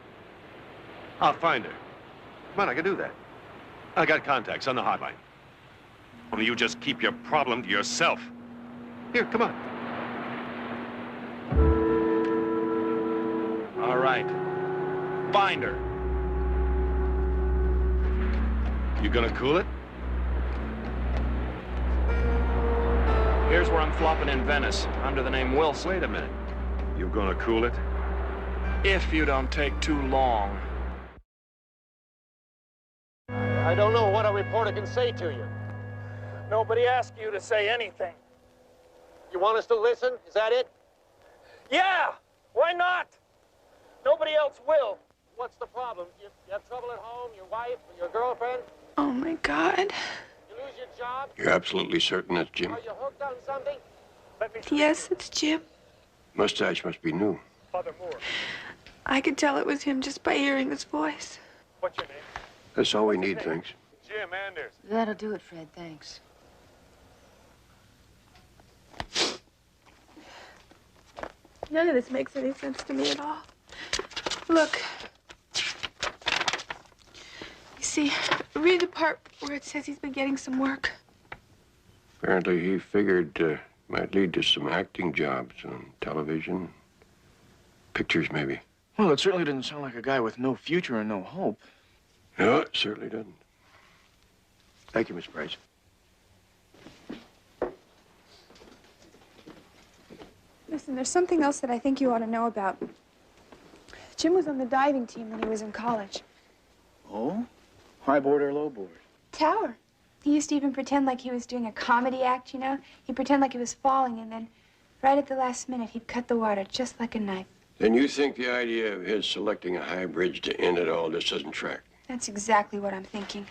I'll find her. Come on, I can do that. I got contacts on the hotline. Only you just keep your problem to yourself. Here, come on. All right. Find her. You gonna cool it? Here's where I'm flopping in Venice, under the name Wilson. Wait a minute. You gonna cool it? If you don't take too long. I don't know what a reporter can say to you. Nobody asked you to say anything. You want us to listen? Is that it? Yeah, why not? Nobody else will. What's the problem? You have trouble at home? Your wife or your girlfriend? Oh, my God. You lose your job? You're absolutely certain that's Jim? Are you hooked on something? Yes, it's Jim. Mustache must be new. Father Moore. I could tell it was him just by hearing his voice. What's your name? That's all we need, thanks. Jim Anders. That'll do it, Fred. Thanks. None of this makes any sense to me at all. Look. You see, read the part where it says he's been getting some work. Apparently he figured might lead to some acting jobs on television. Pictures, maybe. Well, it certainly doesn't sound like a guy with no future and no hope. No, it certainly doesn't. Thank you, Miss Price. Listen, there's something else that I think you ought to know about. Jim was on the diving team when he was in college. Oh? High board or low board? Tower. He used to even pretend like he was doing a comedy act, you know? He'd pretend like he was falling, and then right at the last minute, he'd cut the water just like a knife. Then you think the idea of his selecting a high bridge to end it all just doesn't track? That's exactly what I'm thinking.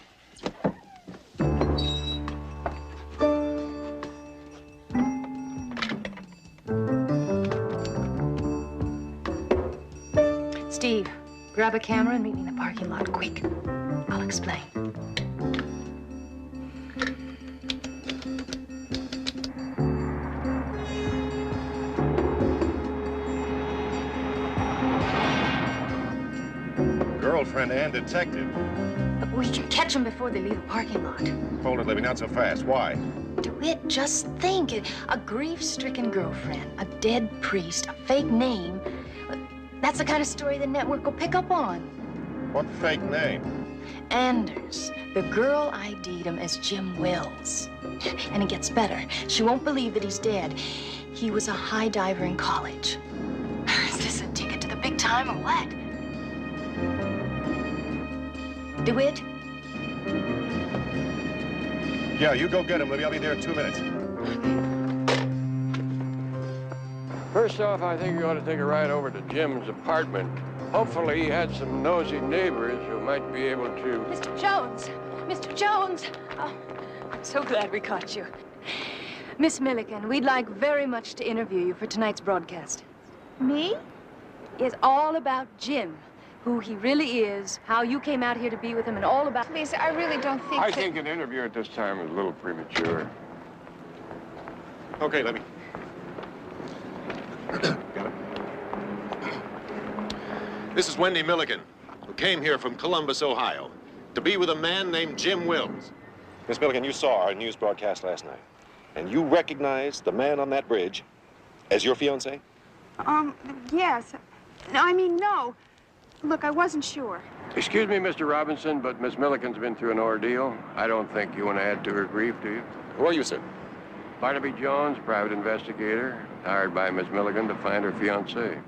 Steve, grab a camera and meet me in the parking lot, quick. I'll explain. Girlfriend and detective. We should catch them before they leave the parking lot. Hold it, Libby, not so fast. Why? DeWitt, just think. A grief-stricken girlfriend, a dead priest, a fake name. That's the kind of story the network will pick up on. What fake name? Anders. The girl ID'd him as Jim Wells. And it gets better. She won't believe that he's dead. He was a high diver in college. Is this a ticket to the big time or what? DeWitt? Yeah, you go get him, Libby. I'll be there in 2 minutes. First off, I think you ought to take a ride over to Jim's apartment. Hopefully he had some nosy neighbors who might be able to... Mr. Jones! Mr. Jones! Oh, I'm so glad we caught you. Miss Milliken, we'd like very much to interview you for tonight's broadcast. Me? It's all about Jim, who he really is, how you came out here to be with him, and all about... Please, I really don't think I think an interview at this time is a little premature. Okay, Libby. Got it. This is Wendy Milliken, who came here from Columbus, Ohio, to be with a man named Jim Wills. Miss Milliken, you saw our news broadcast last night, and you recognized the man on that bridge as your fiancé? Yes. I mean, no. Look, I wasn't sure. Excuse me, Mr. Robinson, but Miss Milliken's been through an ordeal. I don't think you want to add to her grief, do you? Who are you, sir? Barnaby Jones, private investigator, hired by Miss Milliken to find her fiancé.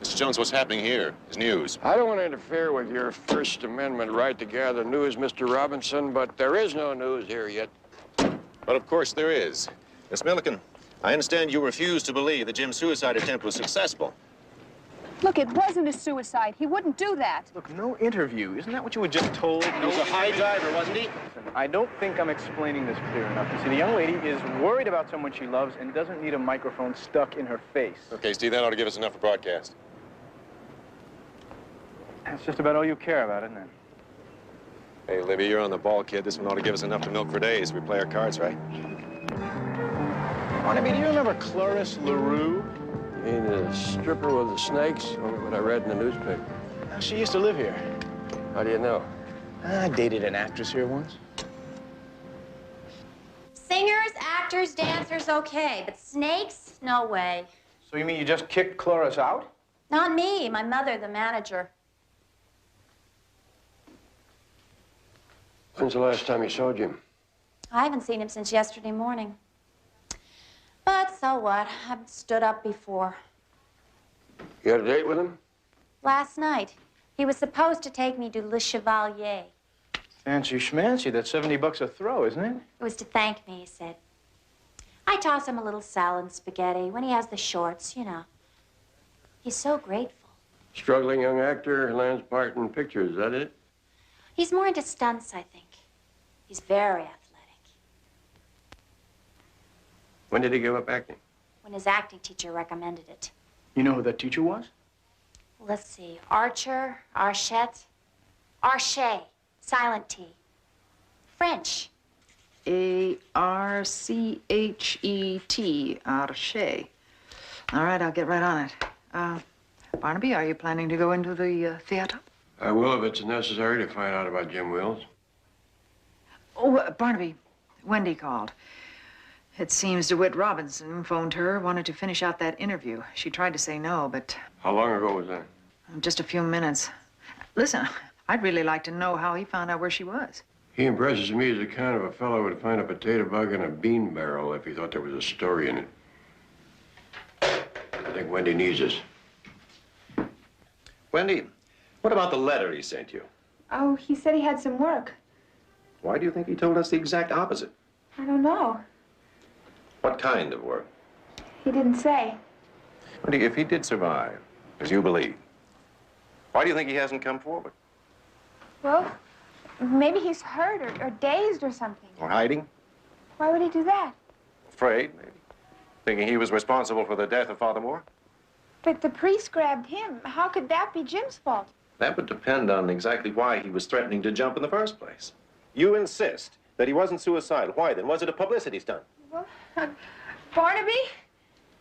Mr. Jones, what's happening here is news. I don't want to interfere with your First Amendment right to gather news, Mr. Robinson, but there is no news here yet. But of course there is. Miss Milliken, I understand you refuse to believe that Jim's suicide attempt was successful. Look, it wasn't a suicide. He wouldn't do that. Look, no interview. Isn't that what you were just told? He was a high diver, wasn't he? Listen, I don't think I'm explaining this clear enough. You see, the young lady is worried about someone she loves and doesn't need a microphone stuck in her face. Okay, Steve, that ought to give us enough for broadcast. That's just about all you care about, isn't it? Hey, Libby, you're on the ball, kid. This one ought to give us enough to milk for days if we play our cards right. Barnaby, do you remember Cloris LaRue? You mean the stripper with the snakes? Only what I read in the newspaper. She used to live here. How do you know? I dated an actress here once. Singers, actors, dancers, okay. But snakes, no way. So you mean you just kicked Cloris out? Not me, my mother, the manager. When's the last time you saw Jim? I haven't seen him since yesterday morning. But so what? I've stood up before. You had a date with him? Last night, he was supposed to take me to Le Chevalier. Fancy schmancy. That's $70 a throw, isn't it? It was to thank me, he said. I I toss him a little salad and spaghetti when he has the shorts, you know. He's so grateful. Struggling young actor, lands part in pictures, is that it? He's more into stunts, I think. He's very athletic. When did he give up acting? When his acting teacher recommended it. You know who that teacher was? Let's see. Archer, Archette, silent T. French. A-R-C-H-E-T, Arche. All right, I'll get right on it. Barnaby, are you planning to go into the theater? I will if it's necessary to find out about Jim Wills. Oh, Barnaby, Wendy called. It seems DeWitt Robinson phoned her, wanted to finish out that interview. She tried to say no, but How long ago was that? just a few minutes. Listen, I'd really like to know how he found out where she was. He impresses me as the kind of a fellow who would find a potato bug in a bean barrel if he thought there was a story in it. I think Wendy needs us. Wendy, what about the letter he sent you? Oh, he said he had some work. Why do you think he told us the exact opposite? I don't know. What kind of work? He didn't say. Wendy, if he did survive, as you believe, why do you think he hasn't come forward? Well, maybe he's hurt or dazed or something. Or hiding? Why would he do that? Afraid, maybe. Thinking he was responsible for the death of Father Moore? But the priest grabbed him. How could that be Jim's fault? That would depend on exactly why he was threatening to jump in the first place. You insist that he wasn't suicidal. Why then? Was it a publicity stunt? Well, Barnaby?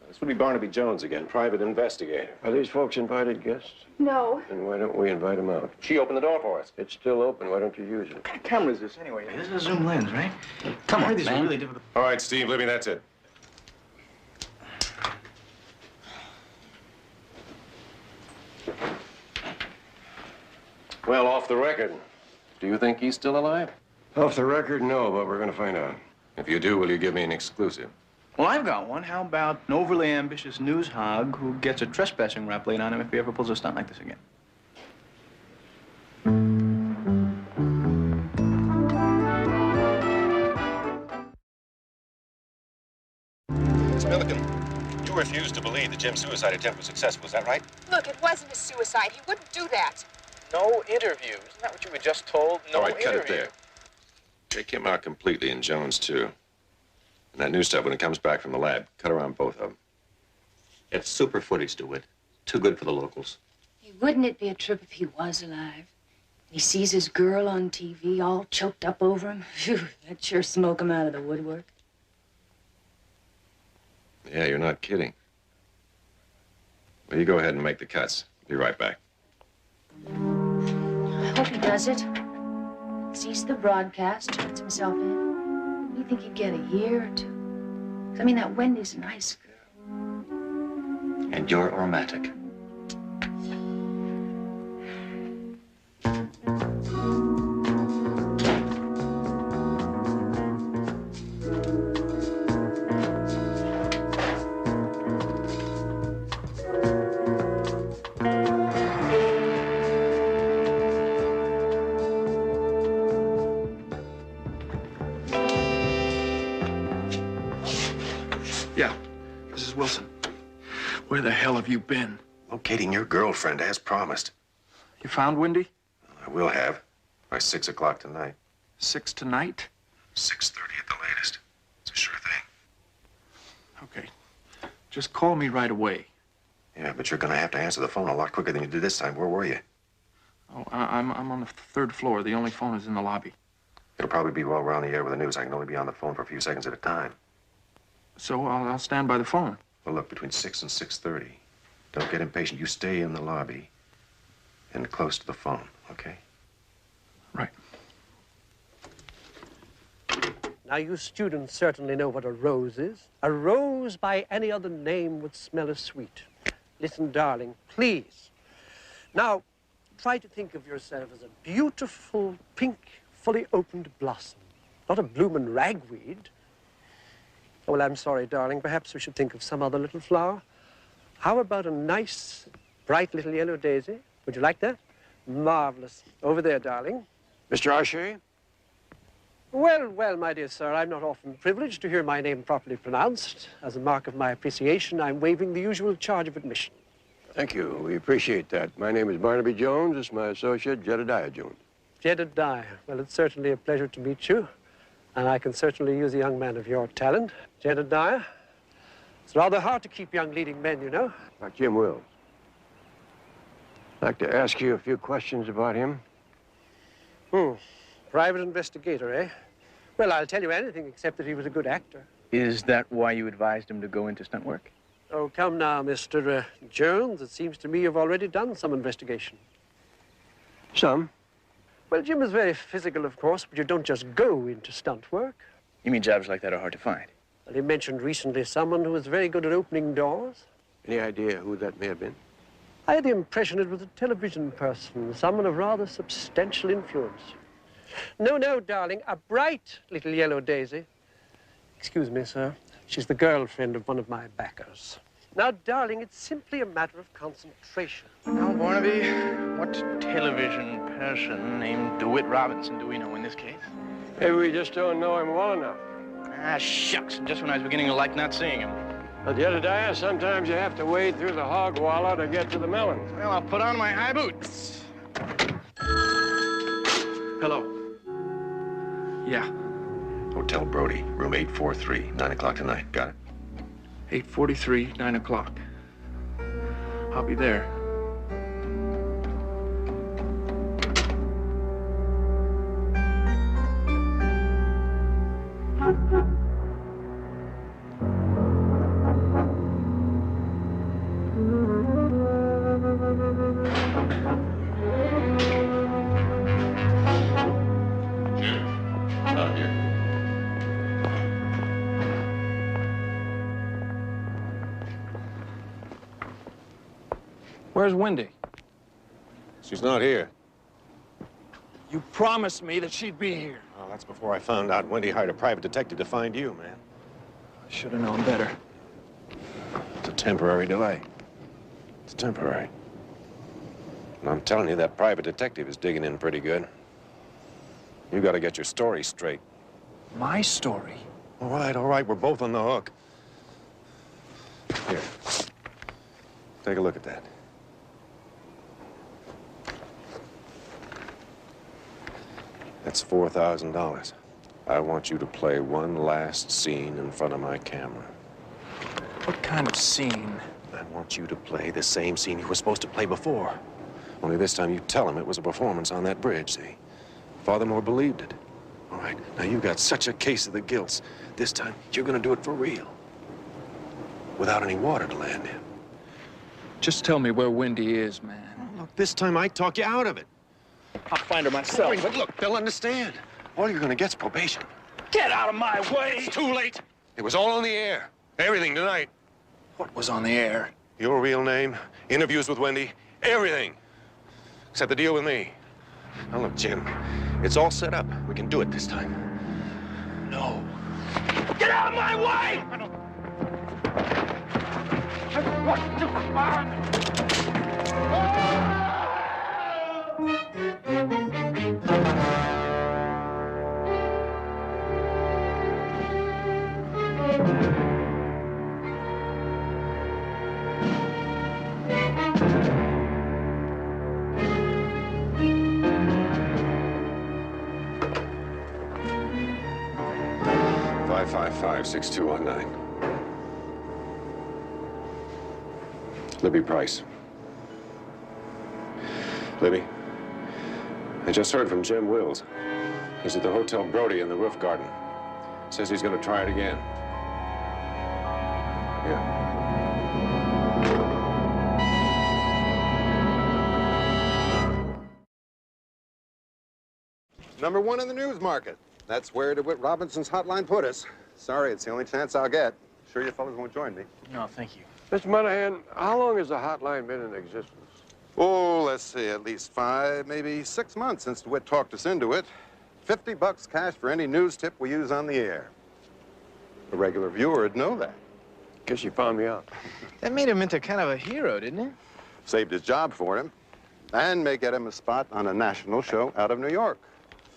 This would be Barnaby Jones again, private investigator. Are these folks invited guests? No. Then why don't we invite them out? She opened the door for us. It's still open. Why don't you use it? What kind of camera is this anyway? This is a zoom lens, right? Come on, these are really difficult. All right, Steve, Libby, that's it. Well, off the record, do you think he's still alive? Off the record, no, but we're going to find out. If you do, will you give me an exclusive? Well, I've got one. How about an overly ambitious news hog who gets a trespassing rap laid on him if he ever pulls a stunt like this again? Miss Milliken, you refuse to believe that Jim's suicide attempt was successful, is that right? Look, it wasn't a suicide. He wouldn't do that. No interview. Isn't that what you were just told? No All right, cut it interview. there. Take him out completely, and Jones, too. And that new stuff, when it comes back from the lab, cut around both of them. It's super footage, DeWitt. Too good for the locals. Hey, wouldn't it be a trip if he was alive? He sees his girl on TV all choked up over him. Phew, that'd sure smoke him out of the woodwork. Yeah, you're not kidding. Well, you go ahead and make the cuts. Be right back. I hope he does it. Sees the broadcast, turns himself in. You think he'd get a year or two? 'Cause, I mean, that Wendy's a nice girl. And you're romantic. Yeah, this is Wilson. Where the hell have you been? Locating your girlfriend, as promised. You found Wendy? I will have. By 6 o'clock tonight. 6 tonight? 6:30 at the latest. It's a sure thing. Okay. Just call me right away. Yeah, but you're gonna have to answer the phone a lot quicker than you did this time. Where were you? Oh, I'm on the 3rd floor. The only phone is in the lobby. It'll probably be while we're on the air with the news. I can only be on the phone for a few seconds at a time. So I'll stand by the phone. Well, look, between 6 and 6:30. Don't get impatient. You stay in the lobby and close to the phone, okay? Right. Now, you students certainly know what a rose is. A rose by any other name would smell as sweet. Listen, darling, please. Now, try to think of yourself as a beautiful, pink, fully opened blossom, not a bloomin' ragweed. Oh, well, I'm sorry, darling. Perhaps we should think of some other little flower. How about a nice, bright little yellow daisy? Would you like that? Marvelous. Over there, darling. Mr. Arche? Well, well, my dear sir, I'm not often privileged to hear my name properly pronounced. As a mark of my appreciation, I'm waiving the usual charge of admission. Thank you. We appreciate that. My name is Barnaby Jones. This is my associate, Jedediah Jones. Jedediah. Well, it's certainly a pleasure to meet you. And I can certainly use a young man of your talent. Jedediah. It's rather hard to keep young leading men, you know. Like Jim Wills. I'd like to ask you a few questions about him. Private investigator, eh? Well, I'll tell you anything except that he was a good actor. Is that why you advised him to go into stunt work? Oh, come now, Mr. Jones. It seems to me you've already done some investigation. Some? Well, Jim is very physical, of course, but you don't just go into stunt work. You mean jobs like that are hard to find? Well, he mentioned recently someone who was very good at opening doors. Any idea who that may have been? I had the impression it was a television person, someone of rather substantial influence. No, no, darling, a bright little yellow daisy. Excuse me, sir. She's the girlfriend of one of my backers. Now, darling, it's simply a matter of concentration. Now, Barnaby, what television person named DeWitt Robinson do we know in this case? Maybe we just don't know him well enough. Ah, shucks. And just when I was beginning to like not seeing him. But Jedediah, sometimes you have to wade through the hog wallow to get to the melon. Well, I'll put on my high boots. Hello. Yeah. Hotel Brody, room 843, 9 o'clock tonight. Got it? 8:43, 9 o'clock. I'll be there. Out here. Where's Wendy? She's not here. You promised me that she'd be here. Oh, that's before I found out Wendy hired a private detective to find you, man. I should have known better. It's a temporary delay. It's temporary. And I'm telling you, that private detective is digging in pretty good. You got to get your story straight. My story? All right, we're both on the hook. Here. Take a look at that. That's $4,000. I want you to play one last scene in front of my camera. What kind of scene? I want you to play the same scene you were supposed to play before. Only this time you tell him it was a performance on that bridge, see? Father Moore believed it. All right, now you've got such a case of the gilts. This time, you're gonna do it for real. Without any water to land in. Just tell me where Wendy is, man. Oh, look, this time I talk you out of it. I'll find her myself. Wait, but look, they'll understand. All you're gonna get's probation. Get out of my way! It's too late. It was all on the air. Everything tonight. What was on the air? Your real name, interviews with Wendy, everything. Except the deal with me. Now look, Jim, it's all set up. We can do it this time. No. Get out of my way! I want to Five 6219. Libby Price. Libby, I just heard from Jim Wills. He's at the Hotel Brody in the roof garden. Says he's going to try it again. Yeah. #1 in the news market. That's where DeWitt Robinson's hotline put us. Sorry, it's the only chance I'll get. Sure you fellas won't join me? No, thank you. Mr. Monahan, how long has the hotline been in existence? Oh, let's see, at least 5, maybe 6 months since DeWitt talked us into it. $50 cash for any news tip we use on the air. A regular viewer would know that. Guess you found me out. That made him into kind of a hero, didn't it? Saved his job for him. And may get him a spot on a national show out of New York.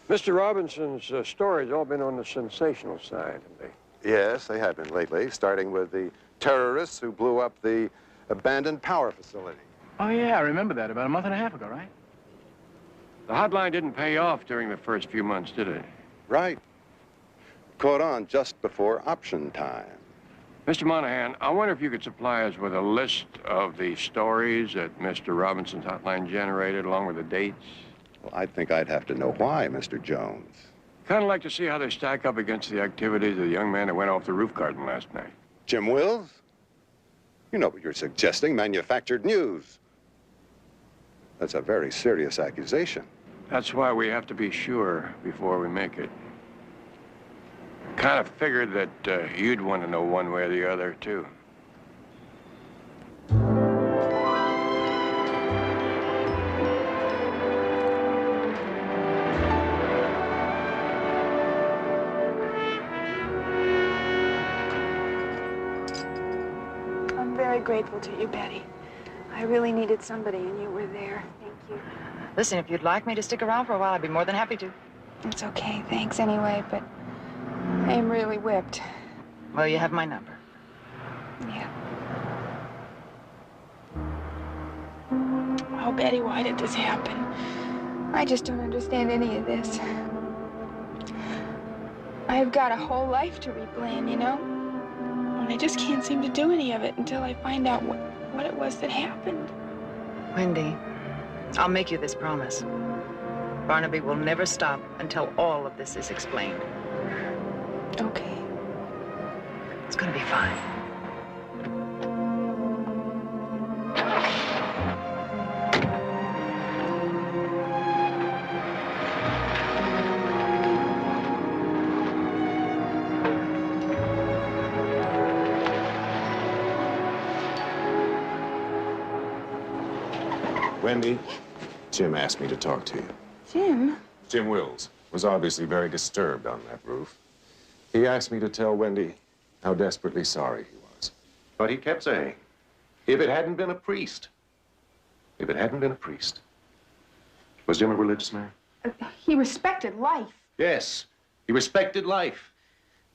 Mr. Robinson's stories all been on the sensational side, haven't they? Yes, they have been lately, starting with the terrorists who blew up the abandoned power facility. Oh, yeah, I remember that about a month and a half ago, right? The hotline didn't pay off during the first few months, did it? Right. Caught on just before option time. Mr. Monahan, I wonder if you could supply us with a list of the stories that Mr. Robinson's hotline generated, along with the dates. Well, I think I'd have to know why, Mr. Jones. Kind of like to see how they stack up against the activities of the young man that went off the roof garden last night. Jim Wills? You know what you're suggesting, manufactured news. That's a very serious accusation. That's why we have to be sure before we make it. Kind of figured that you'd want to know one way or the other, too. I'm very grateful to you, Betty. I really needed somebody, and you were there. Thank you. Listen, if you'd like me to stick around for a while, I'd be more than happy to. It's okay, thanks anyway, but I am really whipped. Well, you have my number. Yeah. Oh, Betty, why did this happen? I just don't understand any of this. I've got a whole life to replan, you know? And I just can't seem to do any of it until I find out what it was that happened. Wendy, I'll make you this promise. Barnaby will never stop until all of this is explained. Okay. It's gonna be fine. Wendy, Jim asked me to talk to you. Jim? Jim Wills was obviously very disturbed on that roof. He asked me to tell Wendy how desperately sorry he was. But he kept saying, if it hadn't been a priest, if it hadn't been a priest. Was Jim a religious man? He respected life. Yes, he respected life.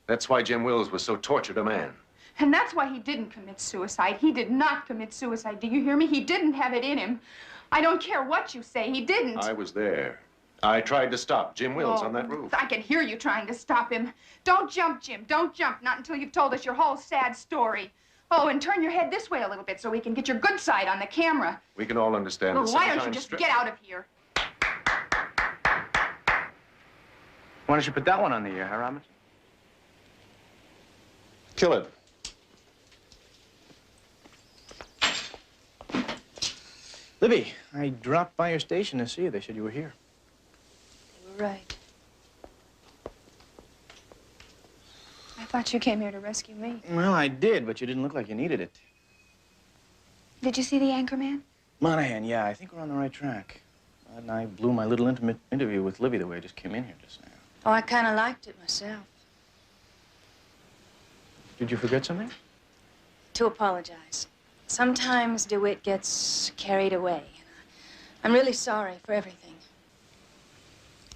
That's why Jim Wills was so tortured a man. And that's why he didn't commit suicide. He did not commit suicide. Do you hear me? He didn't have it in him. I don't care what you say. He didn't. I was there. I tried to stop Jim Wills on that roof. I can hear you trying to stop him. Don't jump, Jim. Don't jump. Not until you've told us your whole sad story. Oh, and turn your head this way a little bit so we can get your good side on the camera. We can all understand Well, the why don't you sunshine just strip. get out of here? Why don't you put that one on the air, huh, Robinson? Kill it. Libby, I dropped by your station to see you. They said you were here. You were right. I thought you came here to rescue me. Well, I did, but you didn't look like you needed it. Did you see the anchor man? Monahan, yeah, I think we're on the right track. And I blew my little intimate interview with Libby the way I just came in here just now. Oh, I kind of liked it myself. Did you forget something? To apologize. Sometimes DeWitt gets carried away. I'm really sorry for everything.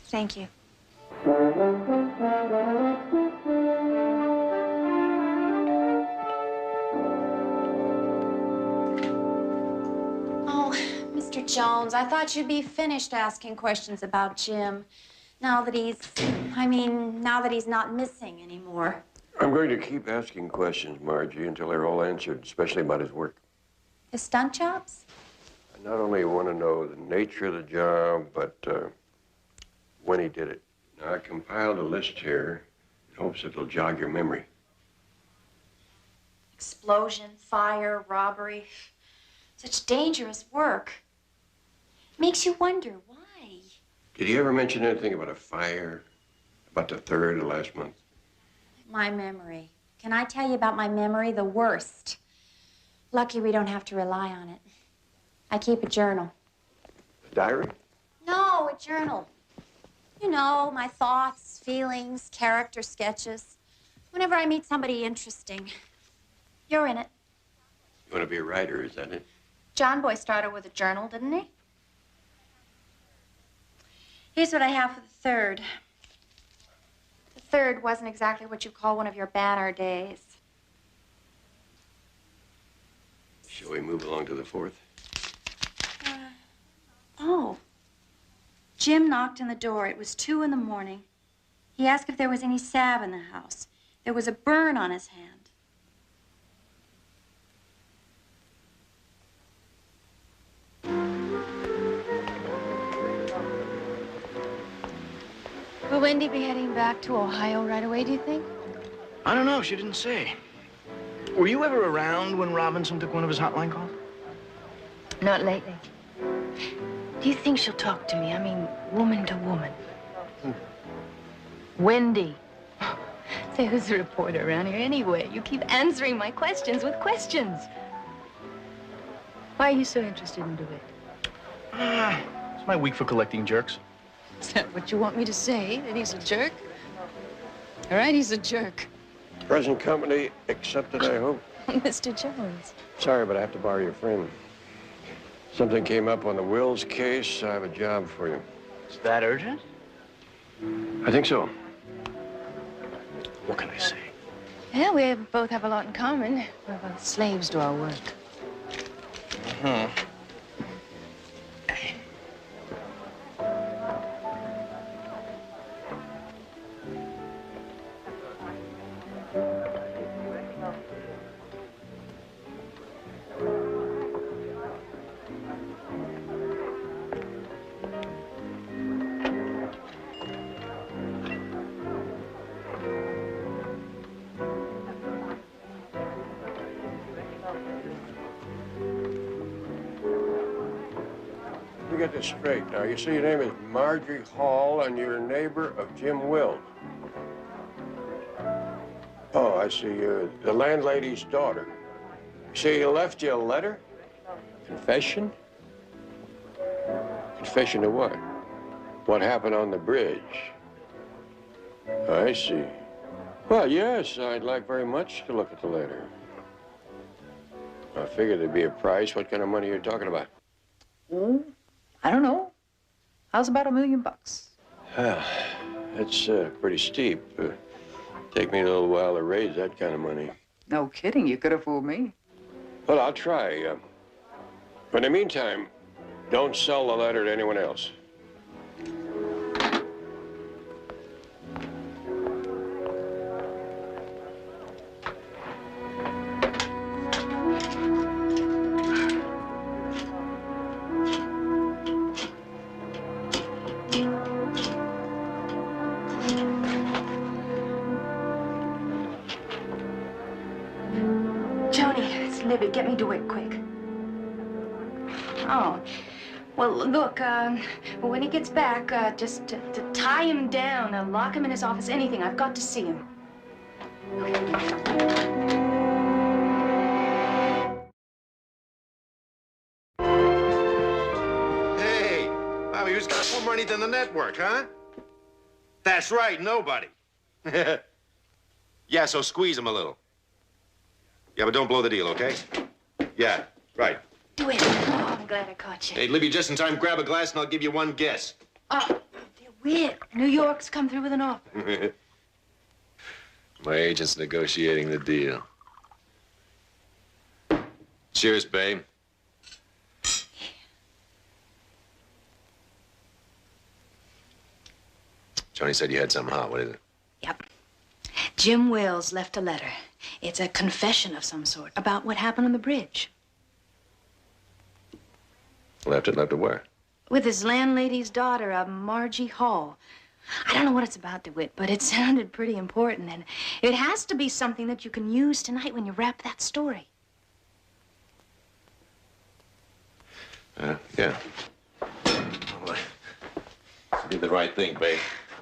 Thank you. Oh, Mr. Jones, I thought you'd be finished asking questions about Jim. Now that now that he's not missing anymore. I'm going to keep asking questions, Margie, until they're all answered, especially about his work. His stunt jobs? I not only want to know the nature of the job, but when he did it. Now, I compiled a list here in hopes it'll jog your memory. Explosion, fire, robbery. Such dangerous work. Makes you wonder why. Did he ever mention anything about a fire? About the 3rd of last month? My memory. Can I tell you about my memory? The worst. Lucky we don't have to rely on it. I keep a journal. A diary? No, a journal. You know, my thoughts, feelings, character sketches. Whenever I meet somebody interesting. You're in it. You want to be a writer, is that it? John Boy started with a journal, didn't he? Here's what I have for the 3rd. The 3rd wasn't exactly what you call one of your banner days. Shall we move along to the 4th? Oh. Jim knocked on the door. It was 2 in the morning. He asked if there was any salve in the house. There was a burn on his hand. Will Wendy be heading back to Ohio right away, do you think? I don't know. She didn't say. Were you ever around when Robinson took one of his hotline calls? Not lately. Do you think she'll talk to me? I mean, woman to woman. Wendy. Say, who's the reporter around here anyway? You keep answering my questions with questions. Why are you so interested in DeWitt? It's my week for collecting jerks. Is that what you want me to say? That he's a jerk? All right, he's a jerk. Present company accepted, I hope. Mr. Jones. Sorry, but I have to borrow your friend. Something came up on the Wills case. I have a job for you. Is that urgent? I think so. What can I say? Yeah, we both have a lot in common. We're both slaves to our work. Uh-huh. Let me get this straight now. You say your name is Marjorie Hall and you're a neighbor of Jim Wills. Oh, I see. You're the landlady's daughter. You say he left you a letter? Confession? Confession to what? What happened on the bridge? I see. Well, yes, I'd like very much to look at the letter. I figured there'd be a price. What kind of money are you talking about? Oh, I don't know. How's about $1 million? Well, that's pretty steep. Take me a little while to raise that kind of money. No kidding. You could have fooled me. Well, I'll try. But in the meantime, don't sell the letter to anyone else. Libby, get me DeWitt quick. Oh. Well, look, when he gets back, just to tie him down, lock him in his office, anything. I've got to see him. Hey, Bobby, who's got more money than the network, huh? That's right, nobody. Yeah, so squeeze him a little. Yeah, but don't blow the deal, okay? Yeah, right. DeWitt. Oh, I'm glad I caught you. Hey, Libby, just in time, grab a glass and I'll give you one guess. DeWitt, New York's come through with an offer. My agent's negotiating the deal. Cheers, babe. Johnny said you had something hot. What is it? Yep. Jim Wills left a letter. It's a confession of some sort about what happened on the bridge. Left it where? With his landlady's daughter, Margie Hall. I don't know what it's about, DeWitt, but it sounded pretty important, and it has to be something that you can use tonight when you wrap that story. Yeah. Well, you did the right thing, babe.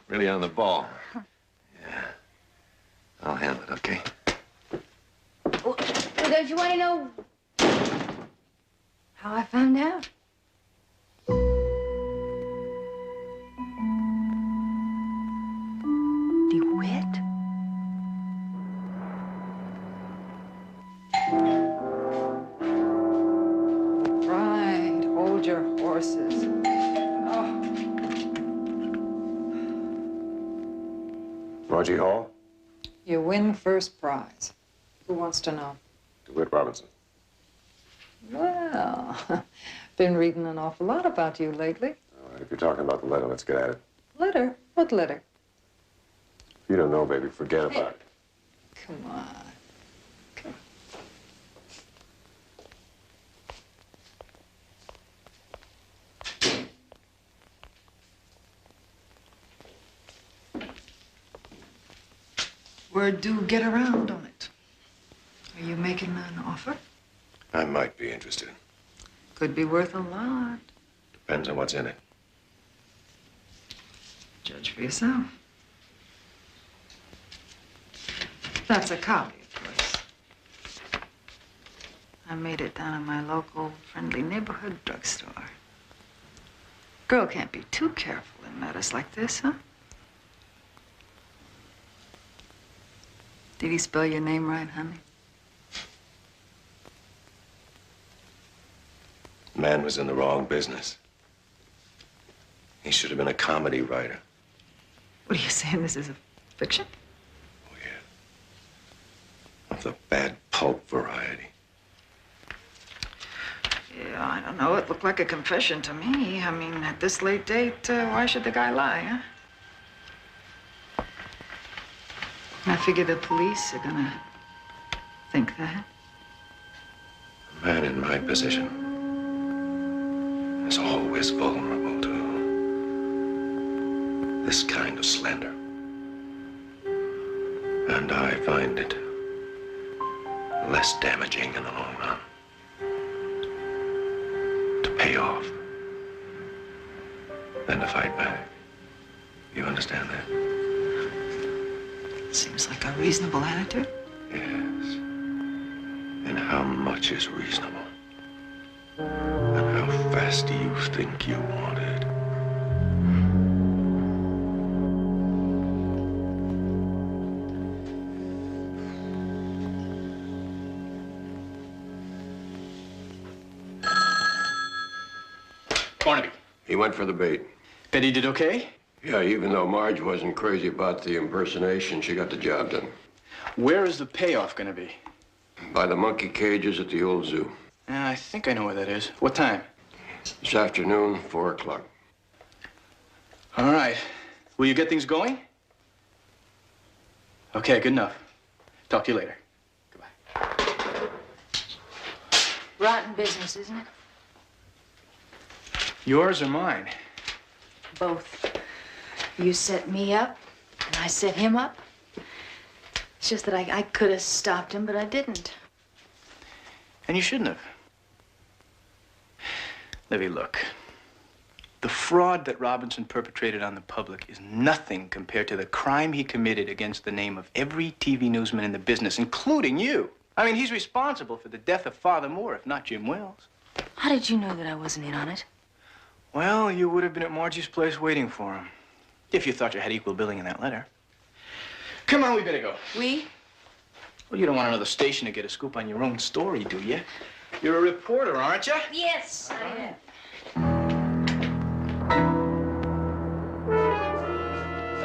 Really on the ball. Yeah. I'll handle it, okay? Well, don't you want to know how I found out? DeWitt? Right. Hold your horses. Oh. Margie Hall? You win first prize. Who wants to know? DeWitt Robinson. Well, been reading an awful lot about you lately. All right, if you're talking about the letter, let's get at it. Letter? What letter? If you don't know, baby, forget about it. Come on. Come Word do get around, don't it? Are you making an offer? I might be interested. Could be worth a lot. Depends on what's in it. Judge for yourself. That's a copy, of course. I made it down in my local friendly neighborhood drugstore. Girl can't be too careful in matters like this, huh? Did he spell your name right, honey? The man was in the wrong business. He should have been a comedy writer. What are you saying? This is a fiction? Of the bad pulp variety. Yeah, I don't know. It looked like a confession to me. I mean, at this late date, why should the guy lie, huh? I figure the police are gonna think that. A man in my position is always vulnerable to this kind of slander. And I find it less damaging in the long run to pay off than to fight back. You understand that? Seems like a reasonable attitude. Yes. And how much is reasonable? And how fast do you think you want it? Barnaby. He went for the bait. Bet he did okay? Yeah, even though Marge wasn't crazy about the impersonation, she got the job done. Where is the payoff gonna be? By the monkey cages at the old zoo. Yeah, I think I know where that is. What time? This afternoon, 4 o'clock. All right. Will you get things going? Okay, good enough. Talk to you later. Rotten business, isn't it? Yours or mine? Both. You set me up, and I set him up. It's just that I could have stopped him, but I didn't. And you shouldn't have. Livy, look. The fraud that Robinson perpetrated on the public is nothing compared to the crime he committed against the name of every TV newsman in the business, including you. I mean, he's responsible for the death of Father Moore, if not Jim Wells. How did you know that I wasn't in on it? Well, you would have been at Margie's place waiting for him. If you thought you had equal billing in that letter. Come on, we better go. We? Well, you don't want another station to get a scoop on your own story, do you? You're a reporter, aren't you? Yes, I am.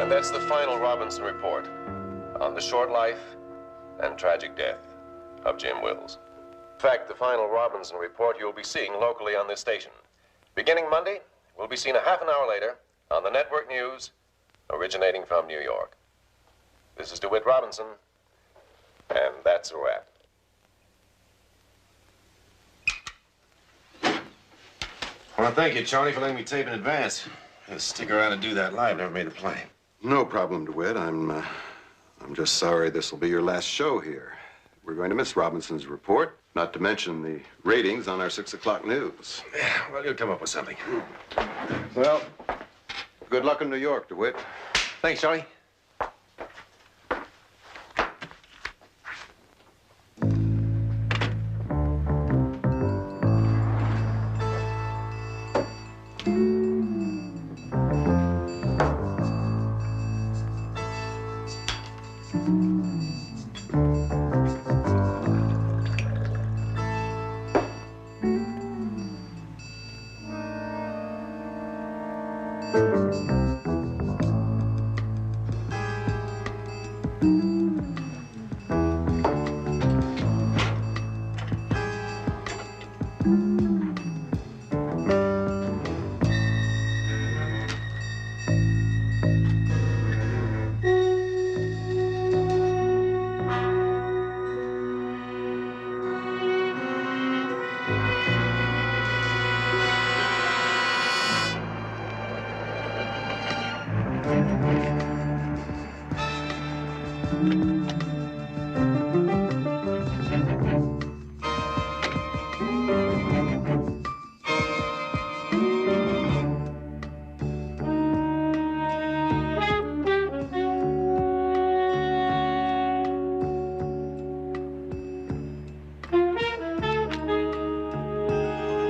And that's the final Robinson report on the short life and tragic death of Jim Wills. In fact, the final Robinson report you'll be seeing locally on this station. Beginning Monday, we'll be seen a half an hour later on the network news originating from New York. This is DeWitt Robinson, and that's a wrap. Well, thank you, Charlie, for letting me tape in advance. I had to stick around and do that live. Never made the plane. No problem, DeWitt. I'm just sorry this will be your last show here. We're going to miss Robinson's report, not to mention the ratings on our 6 o'clock news. Yeah, well, you'll come up with something. Well, good luck in New York, DeWitt. Thanks, Charlie.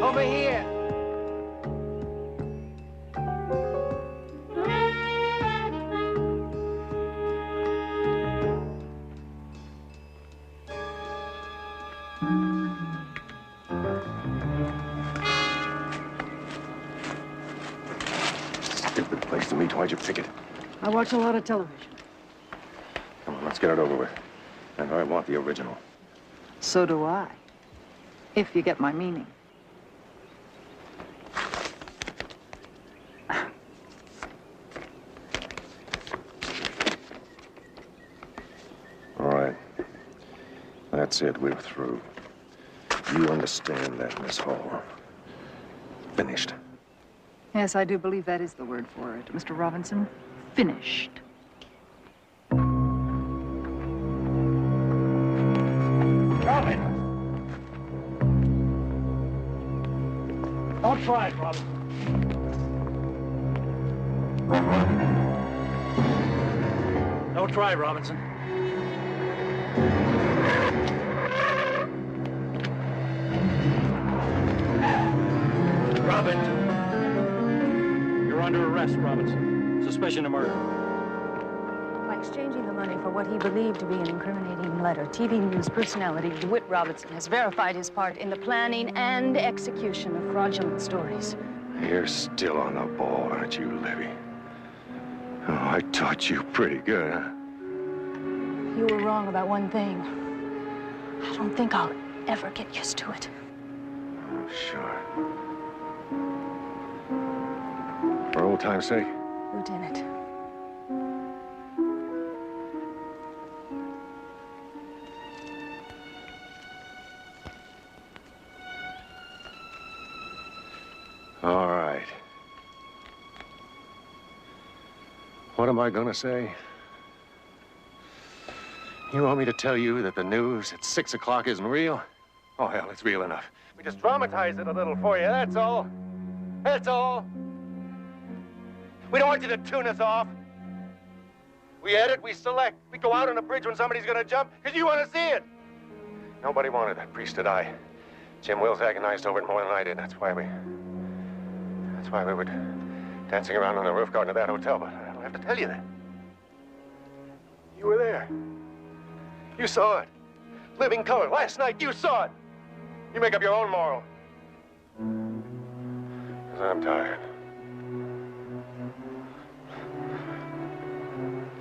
Over here. Stupid place to meet. Why'd you pick it? I watch a lot of television. Come on, let's get it over with. And I want the original. So do I. If you get my meaning. All right. That's it. We're through. You understand that, Miss Hall. Finished. Yes, I do believe that is the word for it, Mr. Robinson. Finished. Robin! Don't try it, Robinson. Don't try, Robinson. Robin! You're under arrest, Robinson. Suspicion of murder. By exchanging the money for what he believed to be an incriminating letter, TV news personality DeWitt Robinson has verified his part in the planning and execution of fraudulent stories. You're still on the ball, aren't you, Libby? Oh, I taught you pretty good, huh? You were wrong about one thing. I don't think I'll ever get used to it. Oh, sure. For old time's sake? Lieutenant. All right. What am I gonna say? You want me to tell you that the news at 6 o'clock isn't real? Oh, hell, it's real enough. We just dramatize it a little for you, that's all. That's all. We don't want you to tune us off. We edit, we select. We go out on a bridge when somebody's gonna jump, because you want to see it. Nobody wanted that priest to die. Jim Wills agonized over it more than I did. That's why we were dancing around on the roof garden of that hotel, but I don't have to tell you that. You were there. You saw it. Living color. Last night, you saw it. You make up your own moral. Because I'm tired.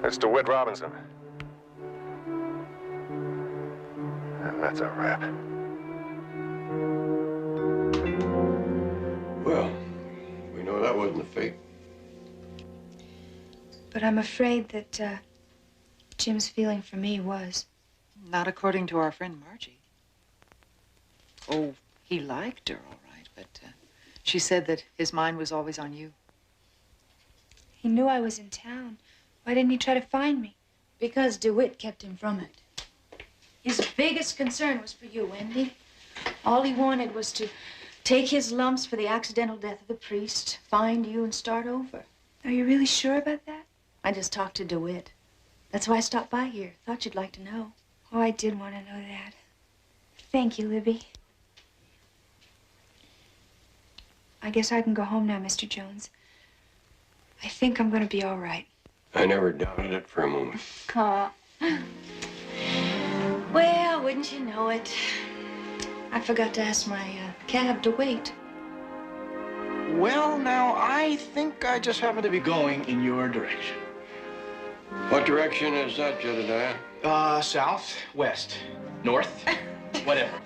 It's DeWitt Robinson. And that's a wrap. Well, we know that wasn't a fake. But I'm afraid that Jim's feeling for me was. Not according to our friend Margie. Oh, he liked her, all right, but she said that his mind was always on you. He knew I was in town. Why didn't he try to find me? Because DeWitt kept him from it. His biggest concern was for you, Wendy. All he wanted was to take his lumps for the accidental death of the priest, find you, and start over. Are you really sure about that? I just talked to DeWitt. That's why I stopped by here. Thought you'd like to know. Oh, I did want to know that. Thank you, Libby. I guess I can go home now, Mr. Jones. I think I'm going to be all right. I never doubted it for a moment. Aw. Well, wouldn't you know it? I forgot to ask my cab to wait. Well, now, I think I just happen to be going in your direction. What direction is that, Jedediah? South, west, north, whatever.